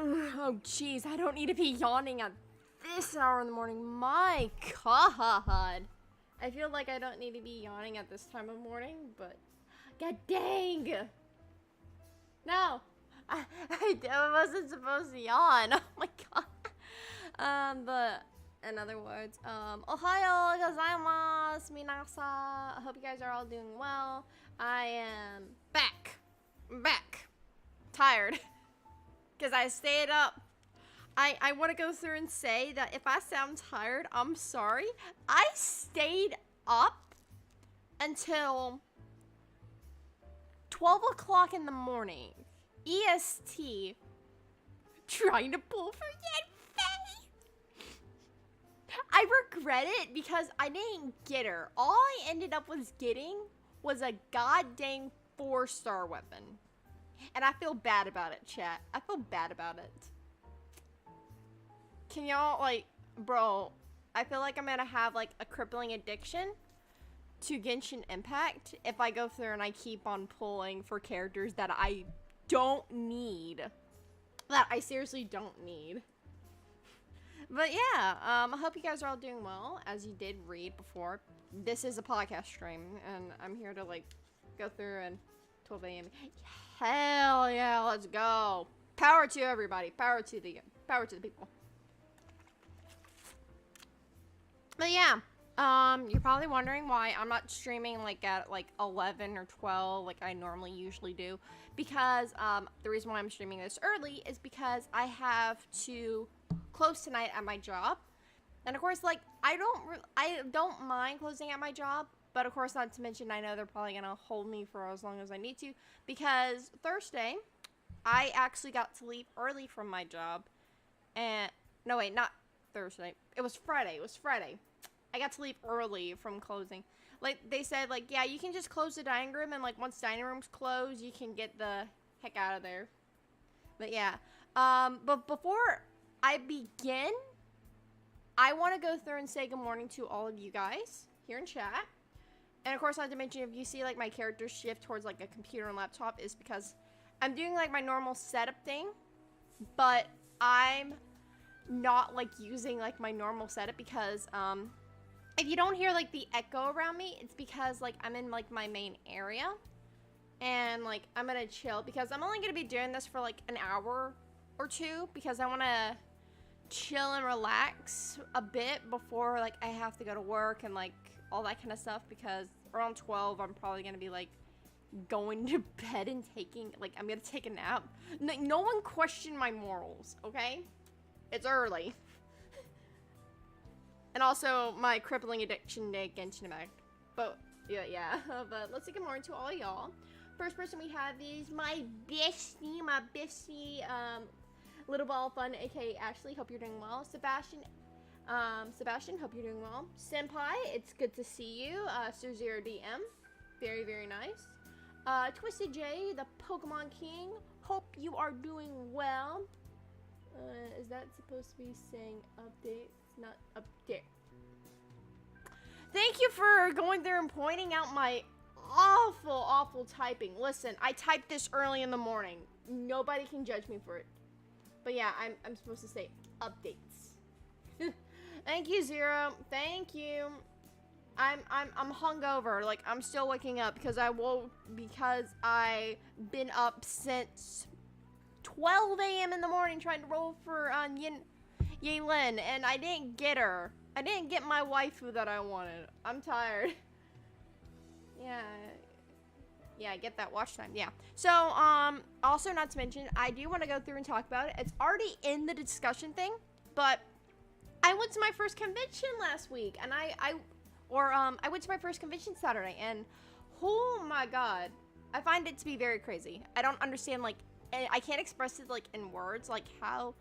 Oh, jeez, I don't need to be yawning at this hour in the morning. My God. I feel like I don't need to be yawning at this time of morning, but God dang. No, I wasn't supposed to yawn. Oh my God. But in other words, Ohayo gozaimasu, minasa. I hope you guys are all doing well. I am back. Tired. Because I stayed up. I want to go through and say that if I sound tired, I'm sorry. I stayed up until 12 o'clock in the morning, EST, trying to pull for Yen Fei. I regret it because I didn't get her. All I ended up getting was a goddamn 4-star weapon. And I feel bad about it, chat. I feel bad about it. Can y'all, like, bro, I feel like I'm gonna have, like, a crippling addiction to Genshin Impact if I go through and I keep on pulling for characters that I don't need. That I seriously don't need. But yeah, I hope you guys are all doing well. As you did read before, this is a podcast stream, and I'm here to, like, go through and 12 a.m. Hell yeah, let's go. Power to everybody. Power to the people. But yeah, you're probably wondering why I'm not streaming like at like 11 or 12 like I normally usually do. Because the reason why I'm streaming this early is because I have to close tonight at my job. And of course, like, I don't mind closing at my job. But of course, not to mention, I know they're probably going to hold me for as long as I need to. Because Thursday, I actually got to leave early from my job. And, no wait, not Thursday. It was Friday. I got to leave early from closing. Like, they said, like, yeah, you can just close the dining room. And, like, once dining room's closed, you can get the heck out of there. But, yeah. But before I begin, I want to go through and say good morning to all of you guys here in chat. And of course, not to mention, if you see like my character shift towards like a computer and laptop, is because I'm doing like my normal setup thing, but I'm not like using like my normal setup because if you don't hear like the echo around me, it's because like I'm in like my main area and like I'm gonna chill because I'm only gonna be doing this for like an hour or two because I want to chill and relax a bit before like I have to go to work and like all that kind of stuff, because around 12 I'm probably gonna be like going to bed and taking like I'm gonna take a nap. No one question my morals, okay? It's early. And also my crippling addiction to Genshin Impact. But yeah. But let's say good morning to all y'all. First person we have is my bestie, Little Ball Fun, aka Ashley. Hope you're doing well. Sebastian, hope you're doing well. Senpai, it's good to see you. Sir0DM, very, very nice. Twisted J, the Pokemon King, hope you are doing well. Is that supposed to be saying update? It's not update. Thank you for going there and pointing out my awful typing. Listen, I typed this early in the morning. Nobody can judge me for it. But yeah, I'm supposed to say updates. Thank you, Zero. Thank you. I'm hungover. Like, I'm still waking up because I've been up since 12 a.m. in the morning trying to roll for Yaylin, and I didn't get her. I didn't get my waifu that I wanted. I'm tired. Yeah, get that watch time. Yeah. So, also not to mention, I do want to go through and talk about it. It's already in the discussion thing, but I went to my first convention last week, and I went to my first convention Saturday, and oh my god, I find it to be very crazy. I don't understand, like, I can't express it, like, in words, like, how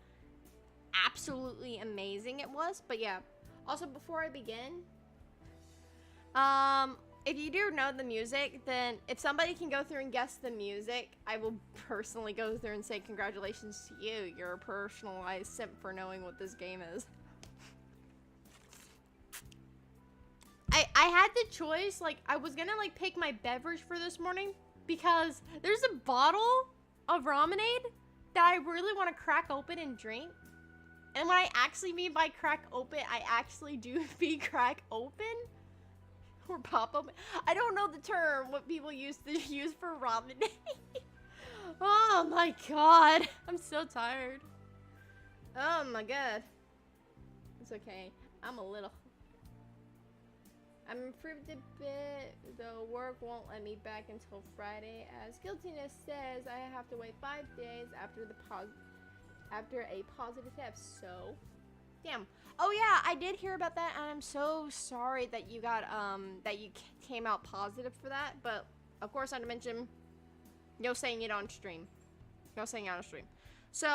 absolutely amazing it was, but yeah. Also, before I begin, if you do know the music, then if somebody can go through and guess the music, I will personally go through and say congratulations to you. You're a personalized simp for knowing what this game is. I had the choice, like, I was gonna, like, pick my beverage for this morning because there's a bottle of Ramonade that I really want to crack open and drink. And when I actually mean by crack open, I actually do mean crack open. Or pop open. I don't know the term, what people used to use for ramen. Oh my god. I'm so tired. Oh my god. It's okay. I'm improved a bit, though work won't let me back until Friday, as guiltiness says I have to wait 5 days after a positive test. So, damn. Oh yeah, I did hear about that, and I'm so sorry that you got that you came out positive for that. But of course, I mentioned no saying it on stream. No saying it on stream. So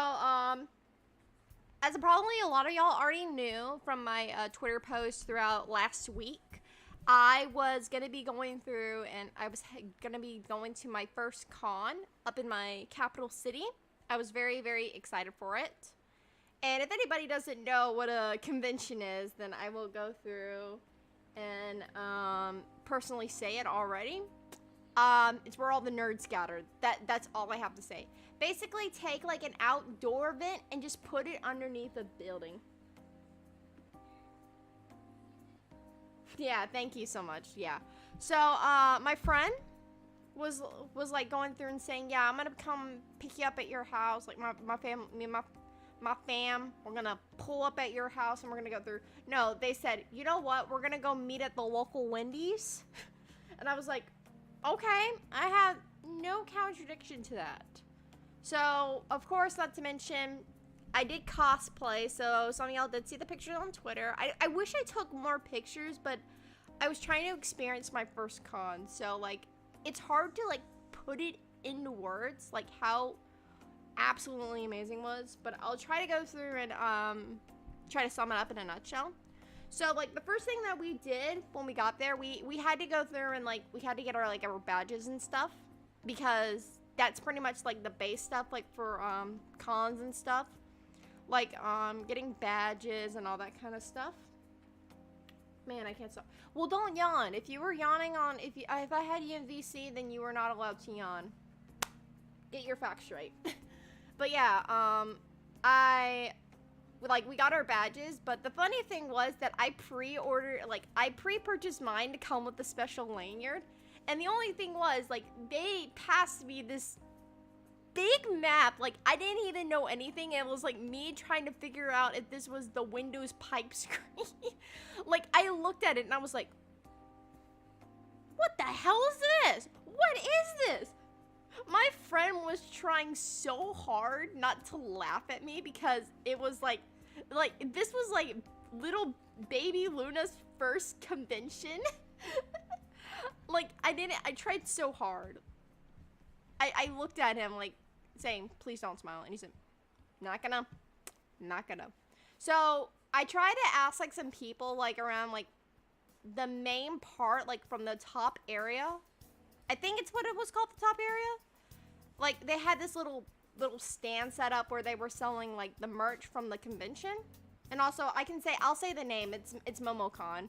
as probably a lot of y'all already knew from my Twitter posts throughout last week, I was going to be going through, and I was going to be going to my first con up in my capital city. I was very, very excited for it. And if anybody doesn't know what a convention is, then I will go through and personally say it already. It's where all the nerds gathered. That's all I have to say. Basically, take like an outdoor vent and just put it underneath a building. Yeah, thank you so much. Yeah. So, my friend was like going through and saying, yeah, I'm gonna come pick you up at your house. Like my fam, we're gonna pull up at your house and we're gonna go through. No, they said, you know what? We're gonna go meet at the local Wendy's. And I was like, okay, I have no contradiction to that. So, of course, not to mention, I did cosplay, so some of y'all did see the pictures on Twitter. I wish I took more pictures, but I was trying to experience my first con, so, like, it's hard to, like, put it into words, like, how absolutely amazing it was, but I'll try to go through and, try to sum it up in a nutshell. So, like, the first thing that we did when we got there, we had to go through and, like, we had to get our, like, our badges and stuff, because that's pretty much, like, the base stuff, like, for, cons and stuff. Like, getting badges and all that kind of stuff. Man, I can't stop. Well, don't yawn. If you were yawning on, if I had you in VC, then you were not allowed to yawn. Get your facts straight. But yeah, we got our badges, but the funny thing was that I pre-purchased mine to come with the special lanyard, and the only thing was, like, they passed me this big map, like, I didn't even know anything, and it was, like, me trying to figure out if this was the Windows pipe screen. Like, I looked at it, and I was like, what the hell is this? What is this? My friend was trying so hard not to laugh at me, because it was, like, this was, like, little baby Luna's first convention. Like, I tried so hard. I looked at him, like, saying, please don't smile. And he said, not gonna. So, I tried to ask, like, some people, like, around, like, the main part, like, from the top area. I think it's what it was called, the top area. Like, they had this little stand set up where they were selling, like, the merch from the convention. And also, I'll say the name. It's MomoCon.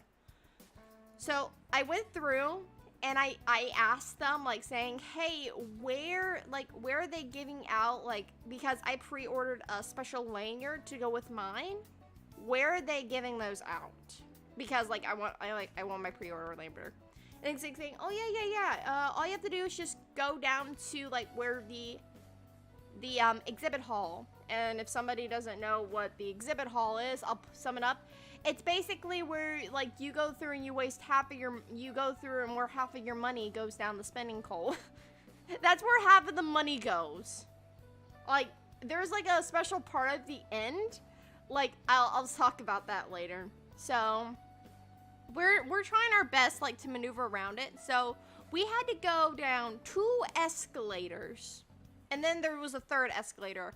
So, I went through, and I asked them, like, saying, hey, where are they giving out, like, because I pre-ordered a special lanyard to go with mine, where are they giving those out? Because, like, I want my pre-order lanyard. And it's like saying, oh, yeah, all you have to do is just go down to, like, where the exhibit hall. And if somebody doesn't know what the exhibit hall is, I'll sum it up. It's basically where, like, you go through and you waste where half of your money goes down the spending coal. That's where half of the money goes. Like, there's, like, a special part at the end. Like, I'll talk about that later. So, we're trying our best, like, to maneuver around it. So, we had to go down 2 escalators. And then there was a 3rd escalator.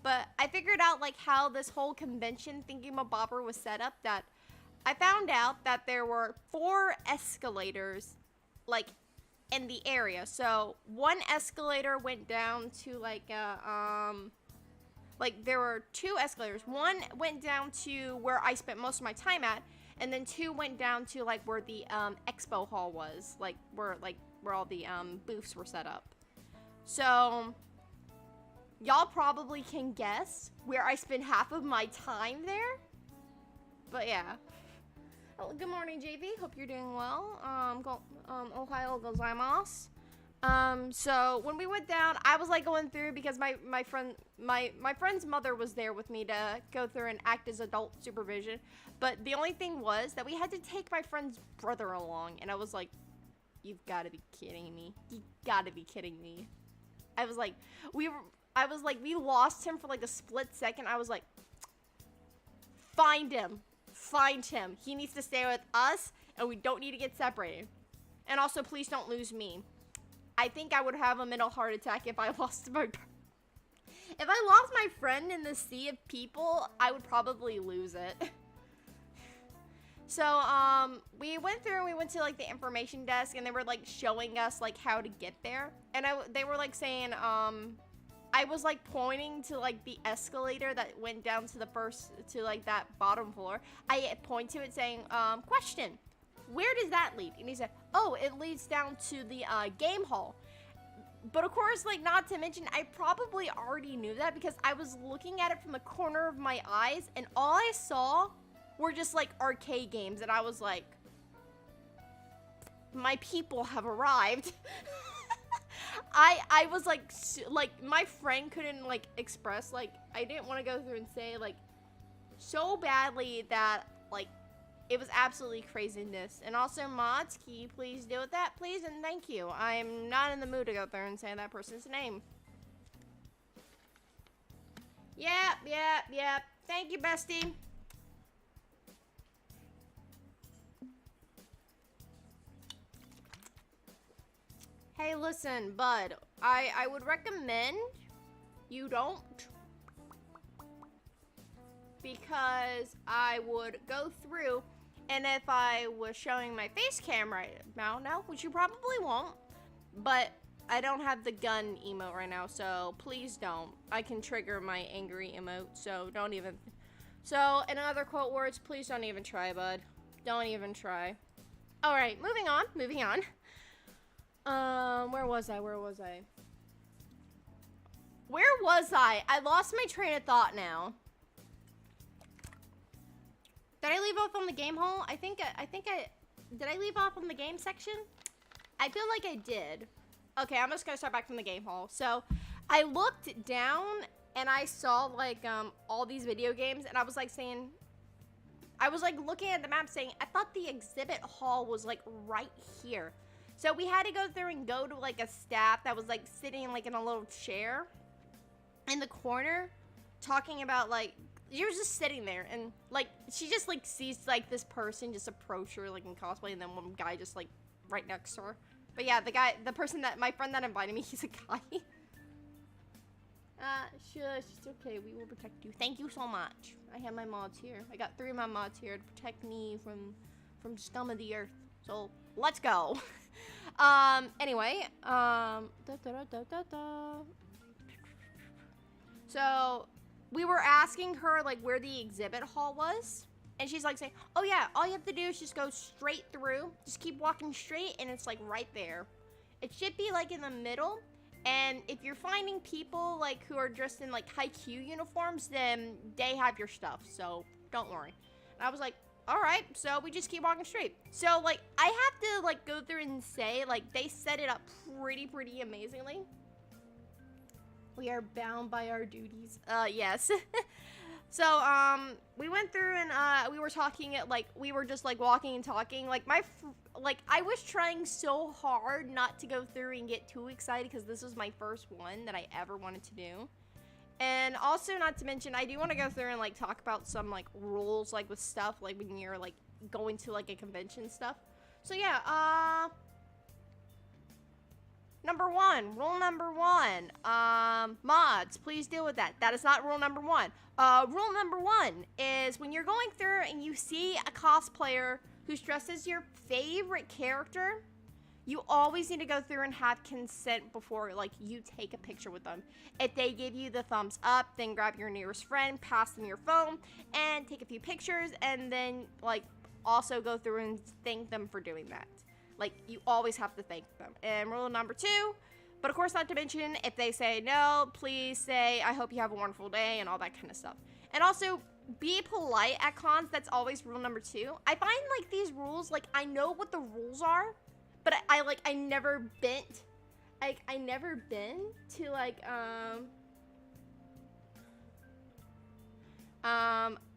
But I figured out, like, how this whole convention thingamabobber was set up, that I found out that there were 4 escalators, like, in the area. So, one escalator went down to, like, there were 2 escalators. One went down to where I spent most of my time at, and then 2 went down to, like, where the, expo hall was, like, where all the, booths were set up. So, y'all probably can guess where I spend half of my time there. But yeah. Oh, good morning, JV. Hope you're doing well. Ohio gozaimasu. So when we went down, I was like going through because my friend's mother was there with me to go through and act as adult supervision. But the only thing was that we had to take my friend's brother along, and I was like, you've got to be kidding me. You got to be kidding me. I was like, we lost him for like a split second. I was like, find him. Find him. He needs to stay with us, and we don't need to get separated. And also, please don't lose me. I think I would have a mental heart attack if I lost my... If I lost my friend in the sea of people, I would probably lose it. So, we went through and we went to, like, the information desk, and they were, like, showing us, like, how to get there. And they were, like, saying, I was, like, pointing to, like, the escalator that went down to that bottom floor. I point to it saying, question, where does that lead? And he said, oh, it leads down to the, game hall. But, of course, like, not to mention, I probably already knew that because I was looking at it from the corner of my eyes, and all I saw were just, like, arcade games, and I was like, my people have arrived. I was, like, my friend couldn't, like, express, like, I didn't want to go through and say, like, so badly that, like, it was absolutely craziness. And also, Modsky, please deal with that, please, and thank you. I'm not in the mood to go there and say that person's name. Yep. Thank you, bestie. Hey, listen, bud. I would recommend you don't, because I would go through, and if I was showing my face cam right now, which you probably won't, but I don't have the gun emote right now, so please don't. I can trigger my angry emote, so don't even. So, in other quote words, please don't even try, bud. Don't even try. Alright, moving on. Where was I? I lost my train of thought now. Did I leave off on the game hall? Did I leave off on the game section? I feel like I did. Okay, I'm just gonna start back from the game hall. So, I looked down and I saw, like, all these video games, and I was like looking at the map saying, I thought the exhibit hall was, like, right here. So we had to go through and go to, like, a staff that was, like, sitting, like, in a little chair in the corner talking about, like, you're just sitting there, and, like, she just, like, sees, like, this person just approach her, like, in cosplay, and then one guy just, like, right next to her. But yeah, my friend that invited me, he's a guy. Shush, it's okay, we will protect you. Thank you so much. I have my mods here. I got 3 of my mods here to protect me from scum of the earth. So, let's go. Anyway, So, we were asking her, like, where the exhibit hall was. And she's, like, saying, oh, yeah, all you have to do is just go straight through. Just keep walking straight, and it's, like, right there. It should be, like, in the middle. And if you're finding people, like, who are dressed in, like, high-Q uniforms, then they have your stuff. So, don't worry. And I was like, alright, so we just keep walking straight. So, like, I have to, like, go through and say, like, they set it up pretty amazingly. We are bound by our duties. Yes. So, we went through and, we were talking at, like, we were just, like, walking and talking. Like, I was trying so hard not to go through and get too excited because this was my first one that I ever wanted to do. And also, not to mention, I do want to go through and, like, talk about some, like, rules, like, with stuff, like, when you're, like, going to, like, a convention stuff. So, yeah, rule number one, mods, please deal with that. That is not rule number 1. Rule number 1 is when you're going through and you see a cosplayer who's dressed as your favorite character, you always need to go through and have consent before, like, you take a picture with them. If they give you the thumbs up, then grab your nearest friend, pass them your phone, and take a few pictures, and then, like, also go through and thank them for doing that. Like, you always have to thank them. And rule number 2, But of course, not to mention, if they say no, please say, I hope you have a wonderful day and all that kind of stuff. And also, be polite at cons. That's always rule number 2. I find, like, these rules, like, I know what the rules are, but I never bent. Like, I never been to, like, I'm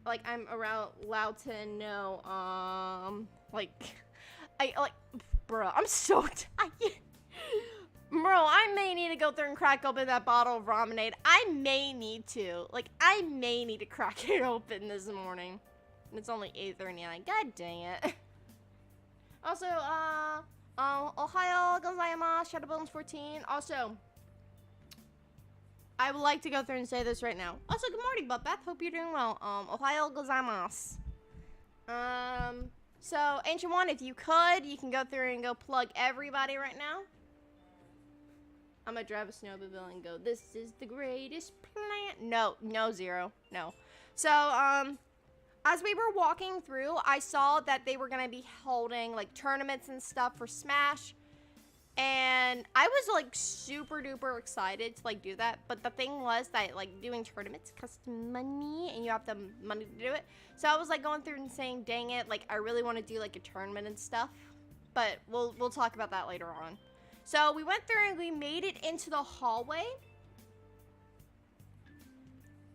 allowed to know, bro, I'm so tired. Bro, I may need to go through and crack open that bottle of Ramenade. I may need to. Like, I may need to crack it open this morning. And it's only 8:39. God dang it. Also, Ohio gozaimasu, Shadowbones14. Also, I would like to go through and say this right now. Also, good morning, Buttbeth. Hope you're doing well. Ohio gozaimasu. So, Ancient One, if you could, you can go through and go plug everybody right now. I'm gonna drive a snowmobile and go, this is the greatest plan. No, Zero. No. So, as we were walking through, I saw that they were gonna be holding, like, tournaments and stuff for Smash. And I was, like, super duper excited to, like, do that. But the thing was that, like, doing tournaments costs money and you have the money to do it. So I was, like, going through and saying, dang it, like, I really want to do, like, a tournament and stuff. But we'll talk about that later on. So we went through and we made it into the hallway.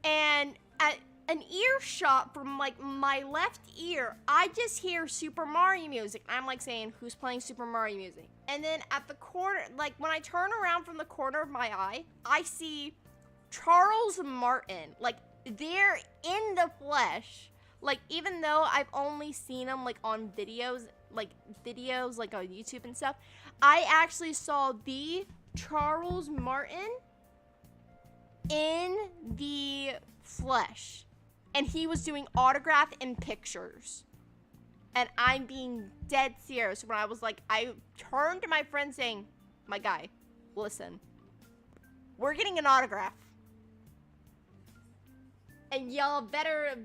And at an earshot from, like, my left ear, I just hear Super Mario music. I'm, like, saying, who's playing Super Mario music? And then at the corner, like, when I turn around from the corner of my eye, I see Charles Martin. Like, they're in the flesh. Like, even though I've only seen him, like, on videos, like on YouTube and stuff, I actually saw the Charles Martin in the flesh. And he was doing autograph and pictures. And I'm being dead serious when I was like, I turned to my friend saying, my guy, listen, we're getting an autograph. And y'all better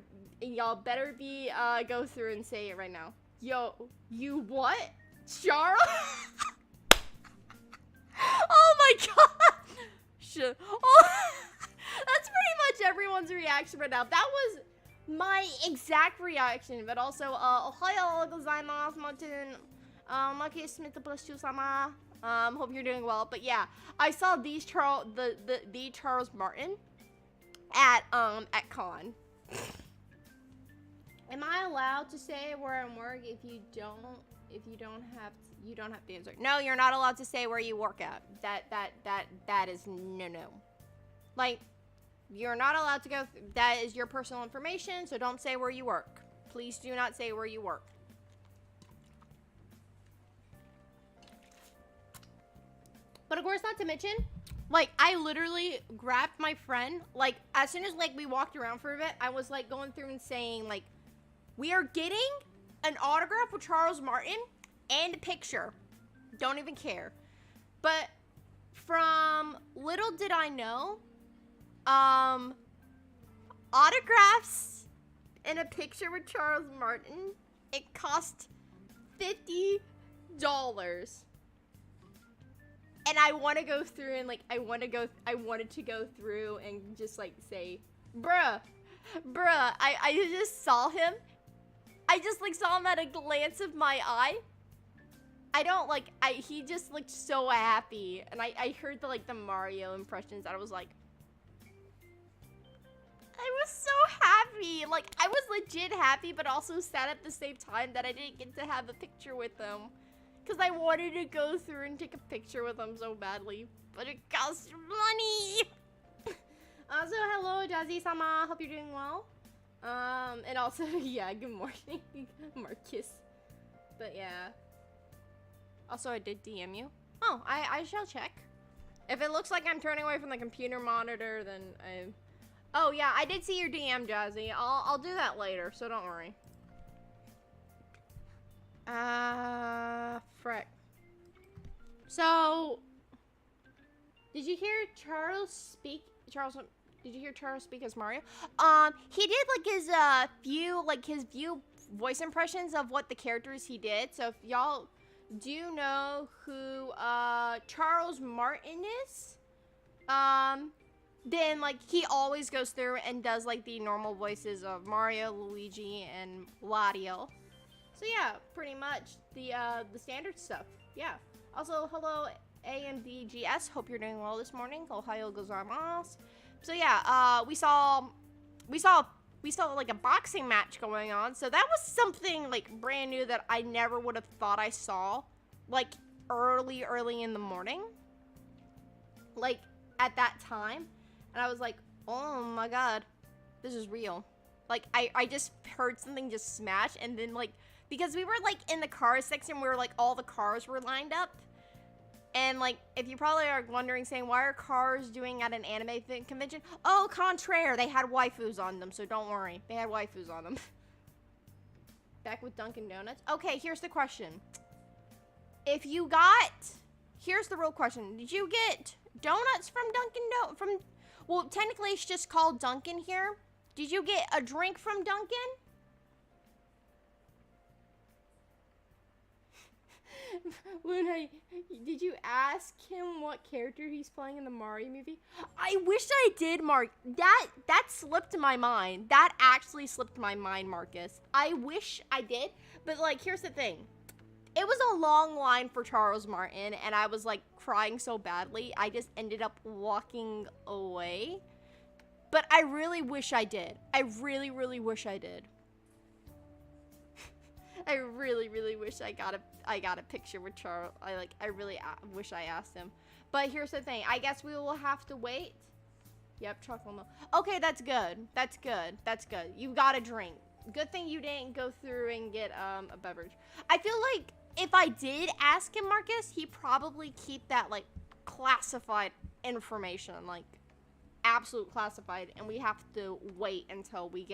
be, go through and say it right now. Yo, you what? Charles? Oh my god! Shit. Oh, that's pretty much everyone's reaction right now. That was my exact reaction, but also, Ohio gozaimasu, Martin, Maki Smith +2 sama. Hope you're doing well. But yeah, I saw the Charles Martin at con. Am I allowed to say where I work if you don't have to answer? No, you're not allowed to say where you work at. That is no. Like, you're not allowed to go. That is your personal information, so don't say where you work. Please do not say where you work. But of course, not to mention, like, I literally grabbed my friend, like, as soon as, like, we walked around for a bit, I was, like, going through and saying, like, we are getting an autograph with Charles Martin and a picture. Don't even care. But from little did I know, autographs and a picture with Charles Martin, it cost $50. And I want to go through and, like, I wanted to go through and just, like, say, bruh, I just saw him. I just, like, saw him at a glance of my eye. He just looked so happy. And I heard the Mario impressions, and I was like, I was so happy. Like, I was legit happy, but also sad at the same time that I didn't get to have a picture with him. Because I wanted to go through and take a picture with him so badly. But it costs money. Also, hello, Jazzy-sama. Hope you're doing well. And also, yeah, good morning, Marcus. But yeah. Also, I did DM you. Oh, I shall check. If it looks like I'm turning away from the computer monitor, then I... Oh, yeah, I did see your DM, Jazzy. I'll do that later, so don't worry. Frick. So, did you hear Charles speak? Did you hear Charles speak as Mario? He did, like, his few voice impressions of what the characters he did. So if y'all Do you know who Charles Martin is? Then like he always goes through and does like the normal voices of Mario, Luigi, and Wario. So yeah, pretty much the standard stuff. Yeah. Also, hello AMDGS. Hope you're doing well this morning. Ohio gozaimasu. So yeah, we saw like a boxing match going on. So that was something like brand new that I never would have thought I saw, like early in the morning, like at that time. And I was like, oh my god, this is real. Like I just heard something just smash, and then like, because we were like in the cars section where like all the cars were lined up. And like, if you probably are wondering, saying, why are cars doing at an anime convention? Oh, contraire, they had waifus on them, so don't worry. They had waifus on them. Back with Dunkin' Donuts. Okay, here's the question. If you got, here's the real question. Did you get donuts from Dunkin'? Well, technically it's just called Dunkin' here. Did you get a drink from Dunkin'? Luna, did you ask him what character he's playing in the Mario movie? I wish I did, Mark. That slipped my mind. That actually slipped my mind, Marcus. I wish I did, but like, here's the thing. It was a long line for Charles Martin, and I was like crying so badly, I just ended up walking away. But I really wish I did. I really, really wish I did. I really, really wish I got a picture with Charles. I really wish I asked him. But here's the thing. I guess we will have to wait. Yep, chocolate milk. Okay, that's good. That's good. That's good. You got a drink. Good thing you didn't go through and get a beverage. I feel like if I did ask him, Marcus, he'd probably keep that like classified information, like absolute classified, and we have to wait until we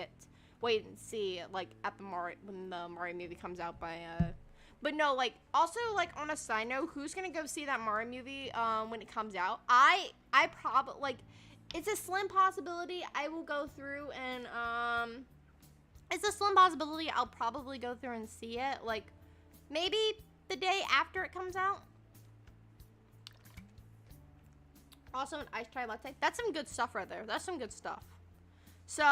wait and see like at the when the Mario movie comes out by but no, like, also like on a side note, who's gonna go see that Mario movie when it comes out? I probably, like, it's a slim possibility I will go through and it's a slim possibility I'll probably go through and see it, like maybe the day after it comes out. Also an iced chai latte. That's some good stuff right there. That's some good stuff. So,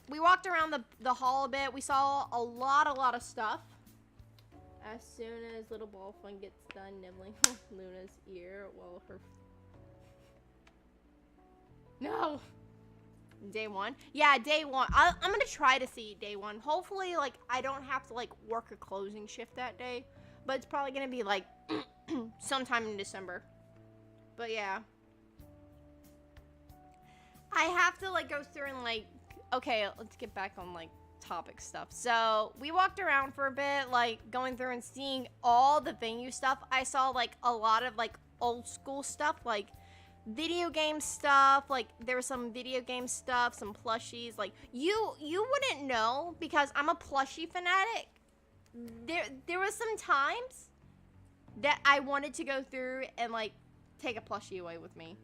we walked around the hall a bit. We saw a lot of stuff. As soon as little ball fun gets done nibbling Luna's ear, well, her... No! Day one? Yeah, day one. I'm gonna try to see day one. Hopefully, like, I don't have to, like, work a closing shift that day. But it's probably gonna be, like, sometime in December. But, yeah. I have to, like, go through and, like, okay, let's get back on, like, topic stuff. So, we walked around for a bit, like, going through and seeing all the venue stuff. I saw, like, a lot of, like, old school stuff, like, video game stuff. Like, there was some video game stuff, some plushies. Like, you wouldn't know, because I'm a plushie fanatic. There was some times that I wanted to go through and, like, take a plushie away with me.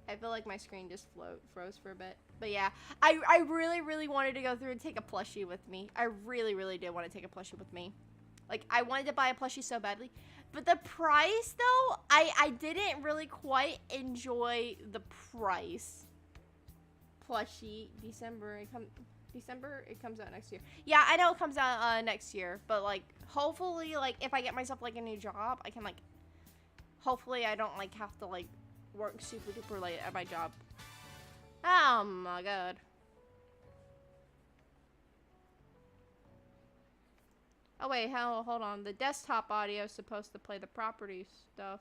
I feel like my screen just froze for a bit. But yeah, I really wanted to go through and take a plushie with me. I really did want to take a plushie with me. Like, I wanted to buy a plushie so badly. But the price, though, I didn't really quite enjoy the price. Plushie, December, it comes out next year. Yeah, I know it comes out next year. But, like, hopefully, like, if I get myself, like, a new job, I can, like, hopefully I don't, like, have to, like, work super duper late at my job. Oh my god. Oh wait, hold on. The desktop audio is supposed to play the property stuff.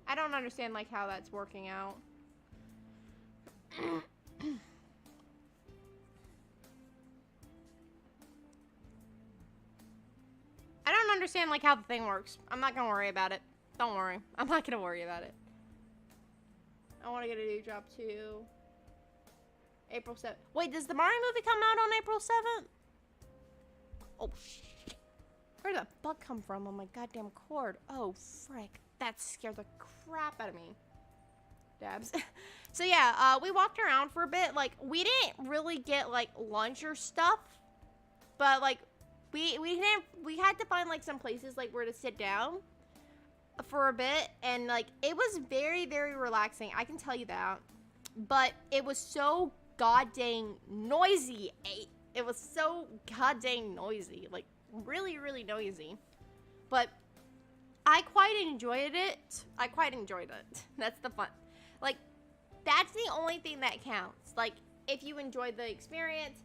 I don't understand, like, how that's working out. I don't understand, like, how the thing works. I'm not gonna worry about it. Don't worry. I'm not gonna worry about it. I want to get a new job, too. April 7th. Wait, does the Mario movie come out on April 7th? Oh, shit. Where'd that bug come from on my goddamn cord? Oh, frick. That scared the crap out of me. Dabs. So yeah, we walked around for a bit. Like, we didn't really get like lunch or stuff, but like we had to find like some places like where to sit down for a bit, and like it was very, very relaxing. I can tell you that. But it was so goddamn noisy. It was so goddamn noisy, like really, really noisy. But I quite enjoyed it. That's the fun. Like, that's the only thing that counts. Like, if you enjoyed the experience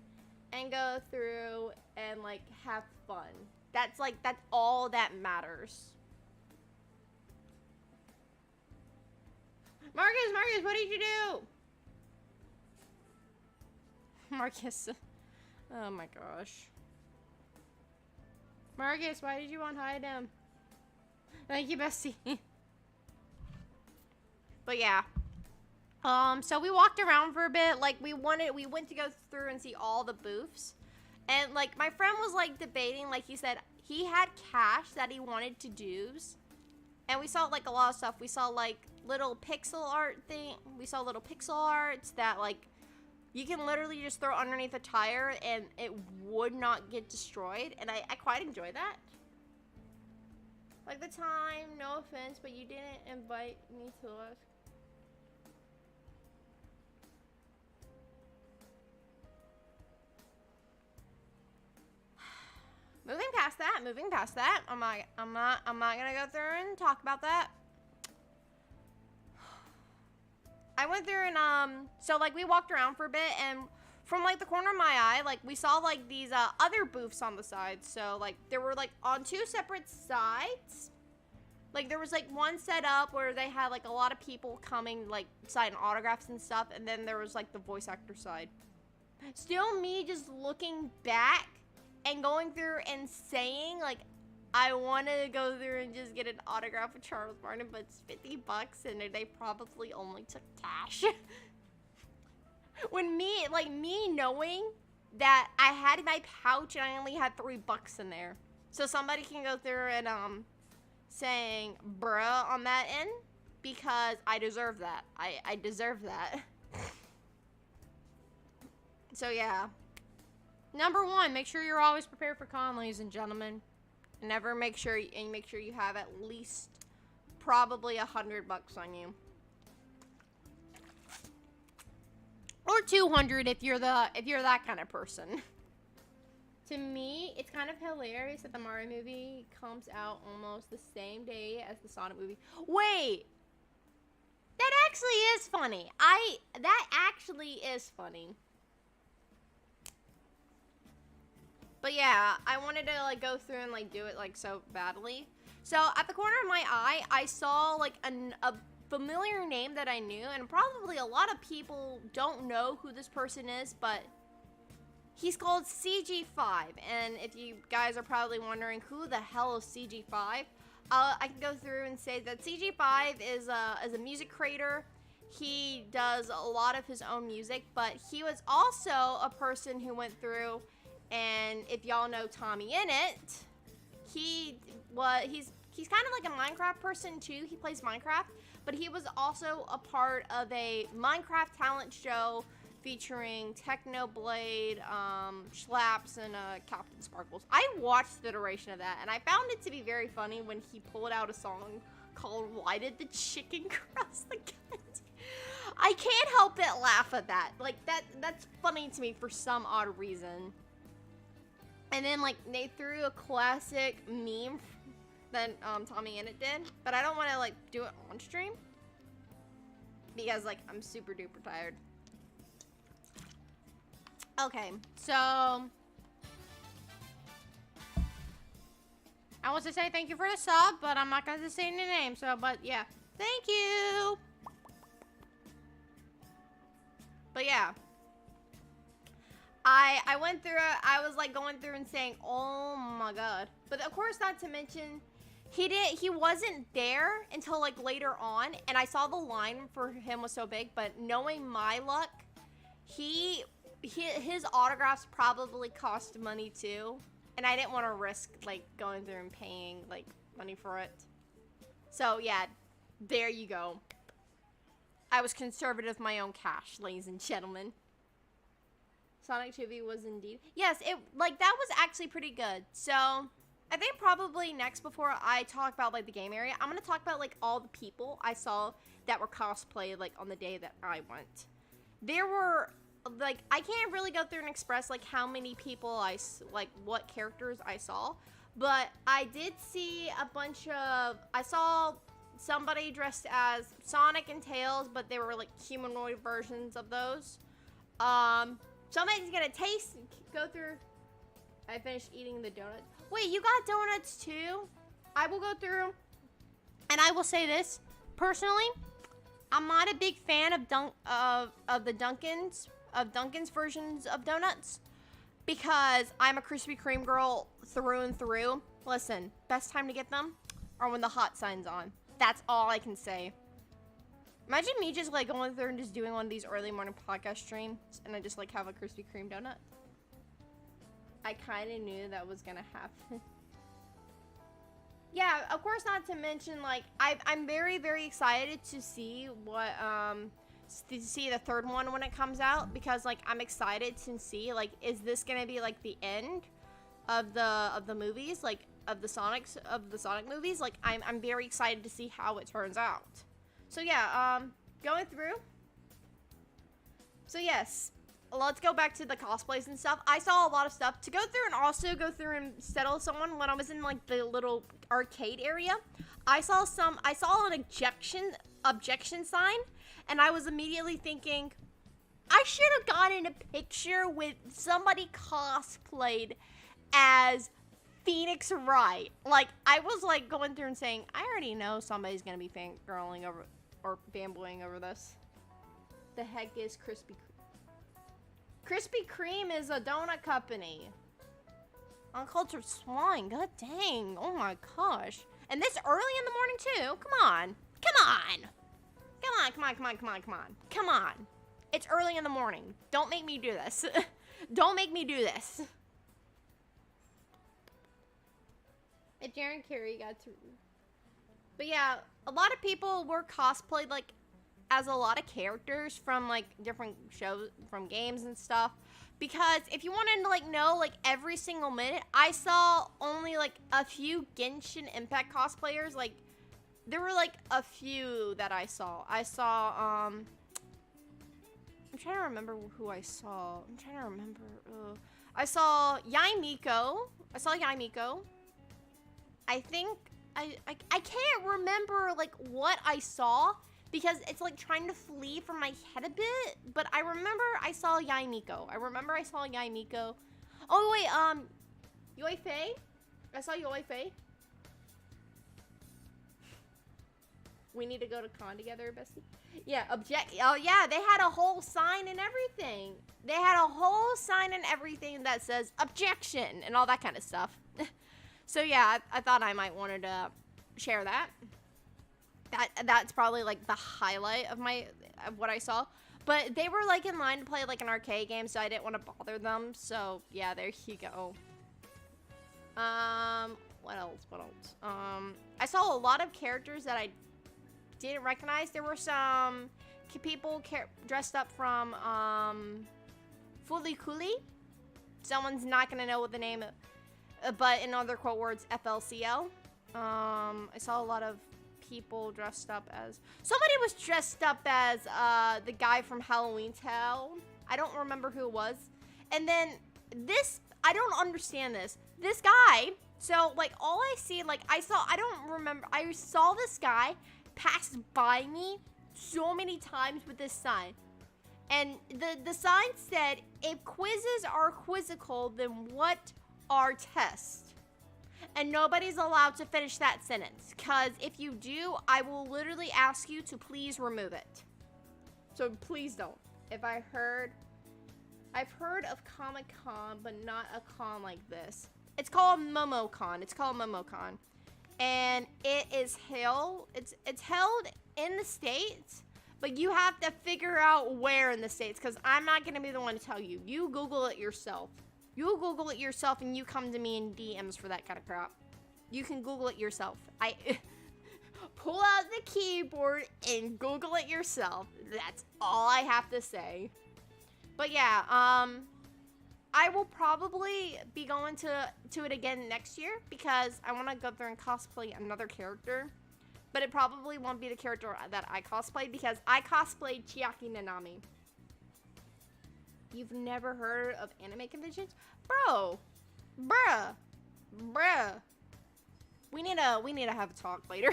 and go through and like have fun. That's all that matters. Marcus, what did you do? Marcus. Oh my gosh. Marcus, why did you unhide him? Thank you, Bessie. But yeah. So we walked around for a bit. Like, we went to go through and see all the booths. And like, my friend was like debating, like he said he had cash that he wanted to use. And we saw like a lot of stuff. We saw like little pixel art thing. We saw little pixel arts that like you can literally just throw underneath a tire and it would not get destroyed. And I quite enjoy that. Like the time, no offense, but you didn't invite me to us. Moving past that. I'm not gonna go through and talk about that. I went through and so like we walked around for a bit, and from like the corner of my eye, like we saw like these other booths on the side. So like there were like on two separate sides. Like there was like one set up where they had like a lot of people coming like signing autographs and stuff, and then there was like the voice actor side. Still me just looking back and going through and saying like I want to go through and just get an autograph with Charles Martin, but it's $50 and they probably only took cash. When me knowing that I had in my pouch and I only had $3 in there. So somebody can go through and saying bruh on that end, because I deserve that. I deserve that. So yeah. Number one, make sure you're always prepared for con, ladies and gentlemen. Never make sure you have at least probably $100 on you. Or 200 if you're that kind of person. To me, it's kind of hilarious that the Mario movie comes out almost the same day as the Sonic movie. Wait! That actually is funny. That actually is funny. But yeah, I wanted to like go through and like do it like so badly. So at the corner of my eye, I saw like a familiar name that I knew, and probably a lot of people don't know who this person is, but he's called CG5. And if you guys are probably wondering who the hell is CG5, I can go through and say that CG5 is a music creator. He does a lot of his own music, but he was also a person who went through. And if y'all know Tommy Innit, he's kind of like a Minecraft person too. He plays Minecraft, but he was also a part of a Minecraft talent show featuring Technoblade, Schlaps, and Captain Sparkles. I watched the duration of that, and I found it to be very funny when he pulled out a song called "Why Did the Chicken Cross the Cat?" I can't help but laugh at that. Like that's funny to me for some odd reason. And then, like, they threw a classic meme that Tommy Innit did. But I don't want to, like, do it on stream. Because, like, I'm super duper tired. Okay, so I want to say thank you for the sub, but I'm not going to say any name. So, but, yeah. Thank you! But, yeah. I went through it. I was like going through and saying, oh my god. But of course, not to mention, he wasn't there until like later on, and I saw the line for him was so big, but knowing my luck, his autographs probably cost money too, and I didn't want to risk like going through and paying like money for it. So yeah, there you go. I was conservative with my own cash, ladies and gentlemen. Sonic 2V was indeed. Yes, that was actually pretty good. So, I think probably next, before I talk about, like, the game area, I'm gonna talk about, like, all the people I saw that were cosplayed, like, on the day that I went. There were, like, I can't really go through and express, like, how many people what characters I saw. But I did see a bunch of, I saw somebody dressed as Sonic and Tails, but they were, like, humanoid versions of those. Somebody's gonna go through. I finished eating the donuts. Wait, you got donuts too? I will go through, and I will say this personally. I'm not a big fan of the Dunkin's versions of donuts because I'm a Krispy Kreme girl through and through. Listen, best time to get them are when the hot sign's on. That's all I can say. Imagine me just like going through and just doing one of these early morning podcast streams and I just like have a Krispy Kreme donut. I kind of knew that was gonna happen. Yeah, of course, not to mention, like, I'm very, very excited to see what, to see the third one when it comes out, because, like, I'm excited to see, like, is this gonna be, like, the end of the movies, like, of the Sonic movies? Like, I'm very excited to see how it turns out. So, yeah, going through. So, yes. Let's go back to the cosplays and stuff. I saw a lot of stuff to go through and also go through and settle someone when I was in like the little arcade area. I saw an objection sign and I was immediately thinking I should have gotten a picture with somebody cosplayed as Phoenix Wright. Like I was like going through and saying, I already know somebody's gonna be fangirling over or fanboying over this. The heck is Krispy Kreme? Krispy Kreme is a donut company. Uncultured swine. God dang. Oh my gosh. And this early in the morning too. Come on. Come on. Come on, come on, come on, come on, come on. Come on. It's early in the morning. Don't make me do this. Don't make me do this. If Jaren Carey got to... But yeah, a lot of people were cosplayed like as a lot of characters from like different shows, from games and stuff. Because if you wanted to like know like every single minute, I saw only like a few Genshin Impact cosplayers. Like there were like a few that I saw. I'm trying to remember who I saw. I'm trying to remember. I saw Yai Miko. I think I can't remember like what I saw because it's like trying to flee from my head a bit. But I remember I saw Yai Miko. Oh wait, Yoi Fei. I saw Yoi Fei. We need to go to con together, bestie. Yeah, oh yeah, they had a whole sign and everything. They had a whole sign and everything that says objection and all that kind of stuff. So yeah, I thought I might wanted to share that. That's probably like the highlight of what I saw. But they were like in line to play like an arcade game, so I didn't want to bother them. So yeah, there you go. What else? I saw a lot of characters that I didn't recognize. There were some people dressed up from Fooly Cooly. Someone's not gonna know what the name, but in other quote words, FLCL. I saw a lot of people dressed up as... Somebody was dressed up as the guy from Halloween Town. I don't remember who it was. And then this, I don't understand this. This guy, so like all I see, like I saw this guy pass by me so many times with this sign. And the sign said, if quizzes are quizzical, then what are tests? And nobody's allowed to finish that sentence, because if you do, I will literally ask you to please remove it. So please don't. I've heard of Comic-Con, but not a con like this. It's called MomoCon. And it is it's held in the States, but you have to figure out where in the States, because I'm not going to be the one to tell you. You Google it yourself. And you come to me in DMs for that kind of crap. You can Google it yourself. pull out the keyboard and Google it yourself. That's all I have to say. But yeah, I will probably be going to it again next year because I want to go through and cosplay another character. But it probably won't be the character that I cosplayed because I cosplayed Chiaki Nanami. You've never heard of anime conventions? Bruh. We need to have a talk later.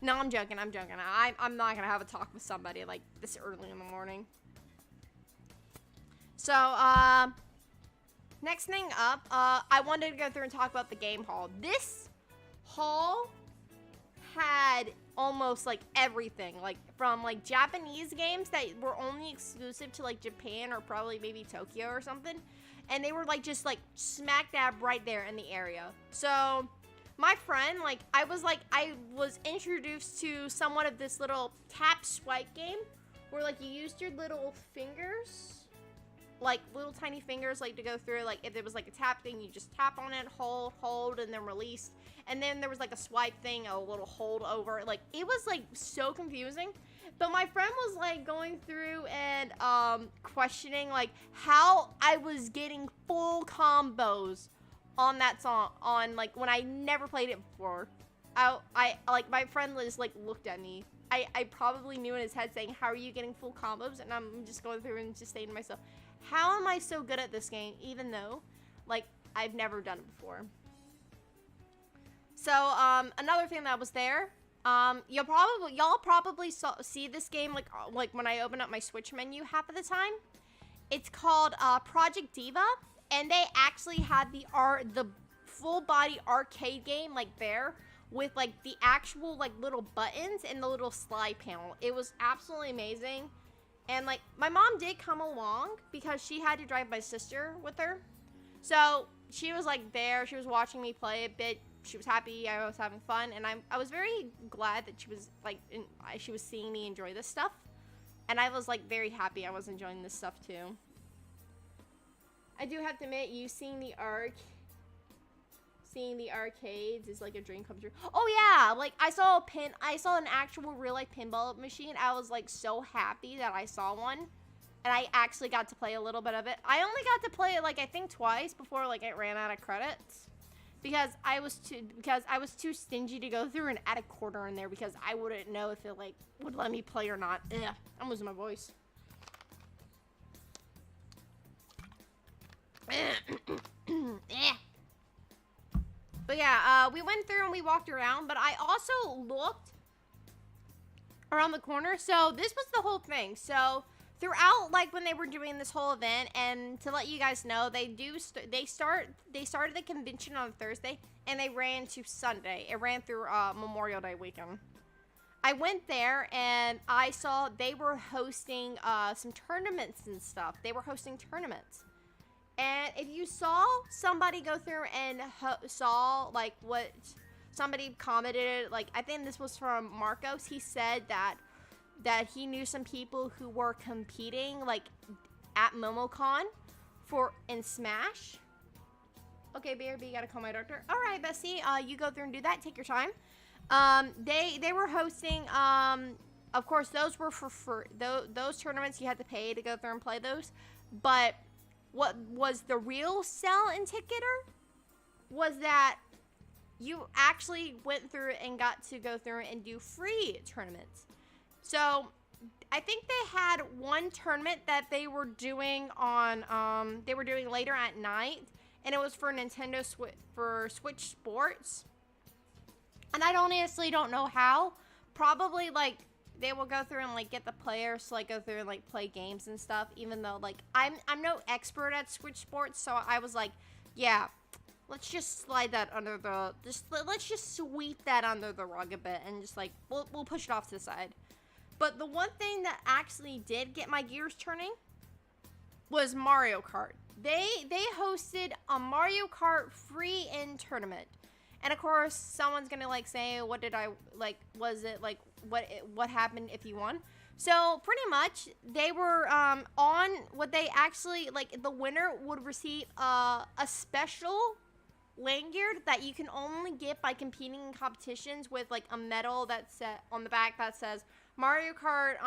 No, I'm joking. I'm not gonna have a talk with somebody like this early in the morning. So, next thing up, I wanted to go through and talk about the game hall. This hall had almost like everything, like from like Japanese games that were only exclusive to like Japan or probably maybe Tokyo or something, and they were like just like smack dab right there in the area. So my friend, like I was introduced to somewhat of this little tap swipe game where like you used your little fingers, like little tiny fingers, like to go through, like if there was like a tap thing, you just tap on it, hold, and then release. And then there was like a swipe thing, a little hold over. Like it was like so confusing. But my friend was like going through and questioning like how I was getting full combos on that song, on like when I never played it before. I like my friend just like looked at me. I probably knew in his head saying, how are you getting full combos? And I'm just going through and just saying to myself, how am I so good at this game even though like I've never done it before? So, another thing that was there, y'all probably see this game like when I open up my Switch menu half of the time. It's called Project Diva, and they actually had the full body arcade game like there with like the actual like little buttons and the little slide panel. It was absolutely amazing, and like my mom did come along because she had to drive my sister with her, so she was like there. She was watching me play a bit. She was happy I was having fun, and I was very glad that she was like she was seeing me enjoy this stuff, and I was like very happy I was enjoying this stuff too. I do have to admit, seeing the arcades is like a dream come true. Oh yeah, like I saw an actual real life pinball machine. I was like so happy that I saw one, and I actually got to play a little bit of it. I only got to play it like I think twice before like it ran out of credits. Because I was too stingy to go through and add a quarter in there because I wouldn't know if it like would let me play or not. Ugh, I'm losing my voice. But yeah, we went through and we walked around, but I also looked around the corner. So this was the whole thing. So throughout, like when they were doing this whole event, and to let you guys know, they started the convention on Thursday and they ran to Sunday. It ran through Memorial Day weekend. I went there and I saw they were hosting some tournaments and stuff. They were hosting tournaments, and if you saw somebody go through and saw like what somebody commented, like I think this was from Marcos. He said that he knew some people who were competing like at MomoCon in Smash. Okay, BRB, you gotta call my doctor. All right, Bessie, you go through and do that. Take your time. They were hosting. Of course, those were for free. Those tournaments you had to pay to go through and play those. But what was the real sell and ticketer was that you actually went through and got to go through and do free tournaments. So, I think they had one tournament that they were doing on, they were doing later at night, and it was for Nintendo Switch Sports. And I honestly don't know how. Probably, like, they will go through and, like, get the players to, like, go through and, like, play games and stuff, even though, like, I'm no expert at Switch Sports, so I was like, yeah, let's just slide that under the, let's just sweep that under the rug a bit, and just, like, we'll push it off to the side. But the one thing that actually did get my gears turning was Mario Kart. They hosted a Mario Kart free-in tournament. And of course, someone's gonna like say, what did I, like, was it like, what happened if you won? So pretty much, they were on what they actually, like, the winner would receive a special lanyard that you can only get by competing in competitions with like a medal that's on the back that says Mario Kart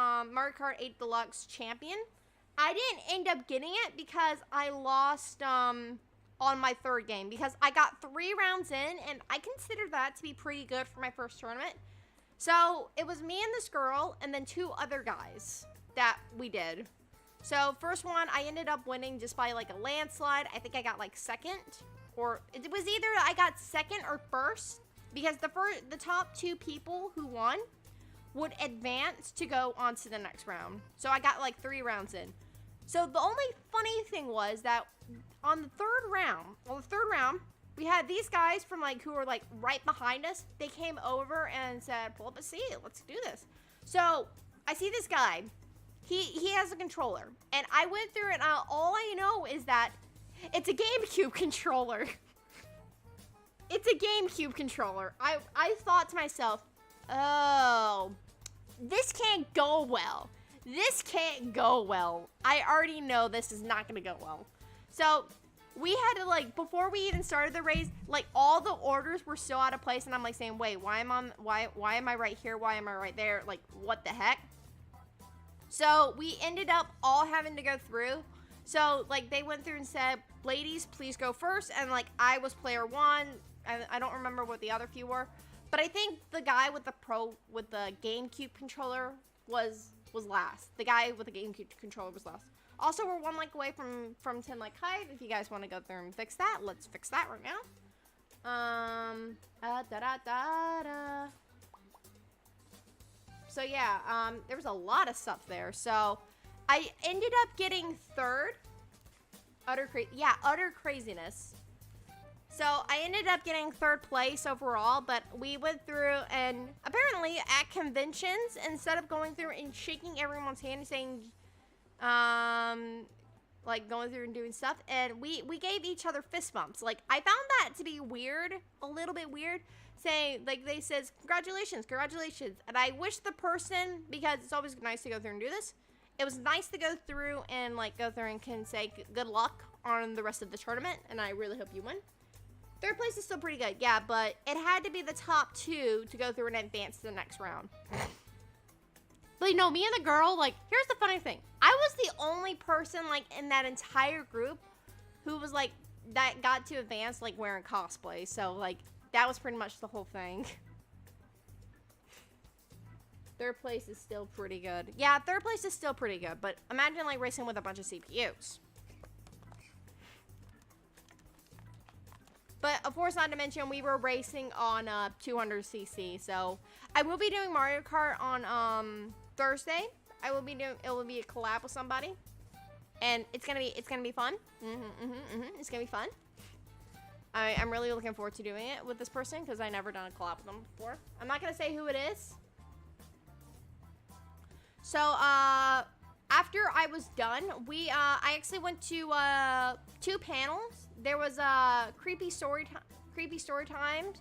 8 Deluxe Champion. I didn't end up getting it because I lost on my third game because I got 3 rounds in, and I consider that to be pretty good for my first tournament. So it was me and this girl and then 2 other guys that we did. So first one, I ended up winning just by like a landslide. I think I got like second, or it was either I got second or first, because the top 2 people who won would advance to go on to the next round. So I got like 3 rounds in. So the only funny thing was that on the third round, we had these guys from like who were like right behind us. They came over and said, "Pull up a seat, let's do this." So I see this guy. He has a controller, and I went through it. All I know is that it's a GameCube controller. It's a GameCube controller. I thought to myself, oh, this can't go well. This can't go well. I already know this is not gonna go well. So we had to like, before we even started the race, like all the orders were still out of place, and I'm like saying, wait, why am I right here? Why am I right there? Like, what the heck? So we ended up all having to go through. So like they went through and said, ladies, please go first. And like I was player 1. I don't remember what the other few were, but I think the guy with the GameCube controller was last. The guy with the GameCube controller was last. Also, we're 1 like away from 10 like height. If you guys want to go through and fix that, let's fix that right now. So yeah, there was a lot of stuff there. So I ended up getting 3rd. Utter craziness. So I ended up getting 3rd place overall, but we went through, and apparently at conventions, instead of going through and shaking everyone's hand and saying, like going through and doing stuff, and we gave each other fist bumps. Like, I found that to be weird, a little bit weird, saying, like, they says, congratulations, and I wish the person, because it's always nice to go through and do this, it was nice to go through and, like, go through and can say good luck on the rest of the tournament, and I really hope you win. 3rd place is still pretty good, yeah, but it had to be the top 2 to go through and advance to the next round. But, you know, me and the girl, like, here's the funny thing. I was the only person, like, in that entire group who was, like, that got to advance, like, wearing cosplay. So, like, that was pretty much the whole thing. 3rd place is still pretty good. Yeah, 3rd place is still pretty good, but imagine, like, racing with a bunch of CPUs. But, of course, not to mention, we were racing on 200cc. So, I will be doing Mario Kart on Thursday. It will be a collab with somebody. And it's gonna be fun. It's gonna be fun. I'm really looking forward to doing it with this person, because I never done a collab with them before. I'm not gonna say who it is. So, after I was done, I actually went to 2 panels. There was a creepy story times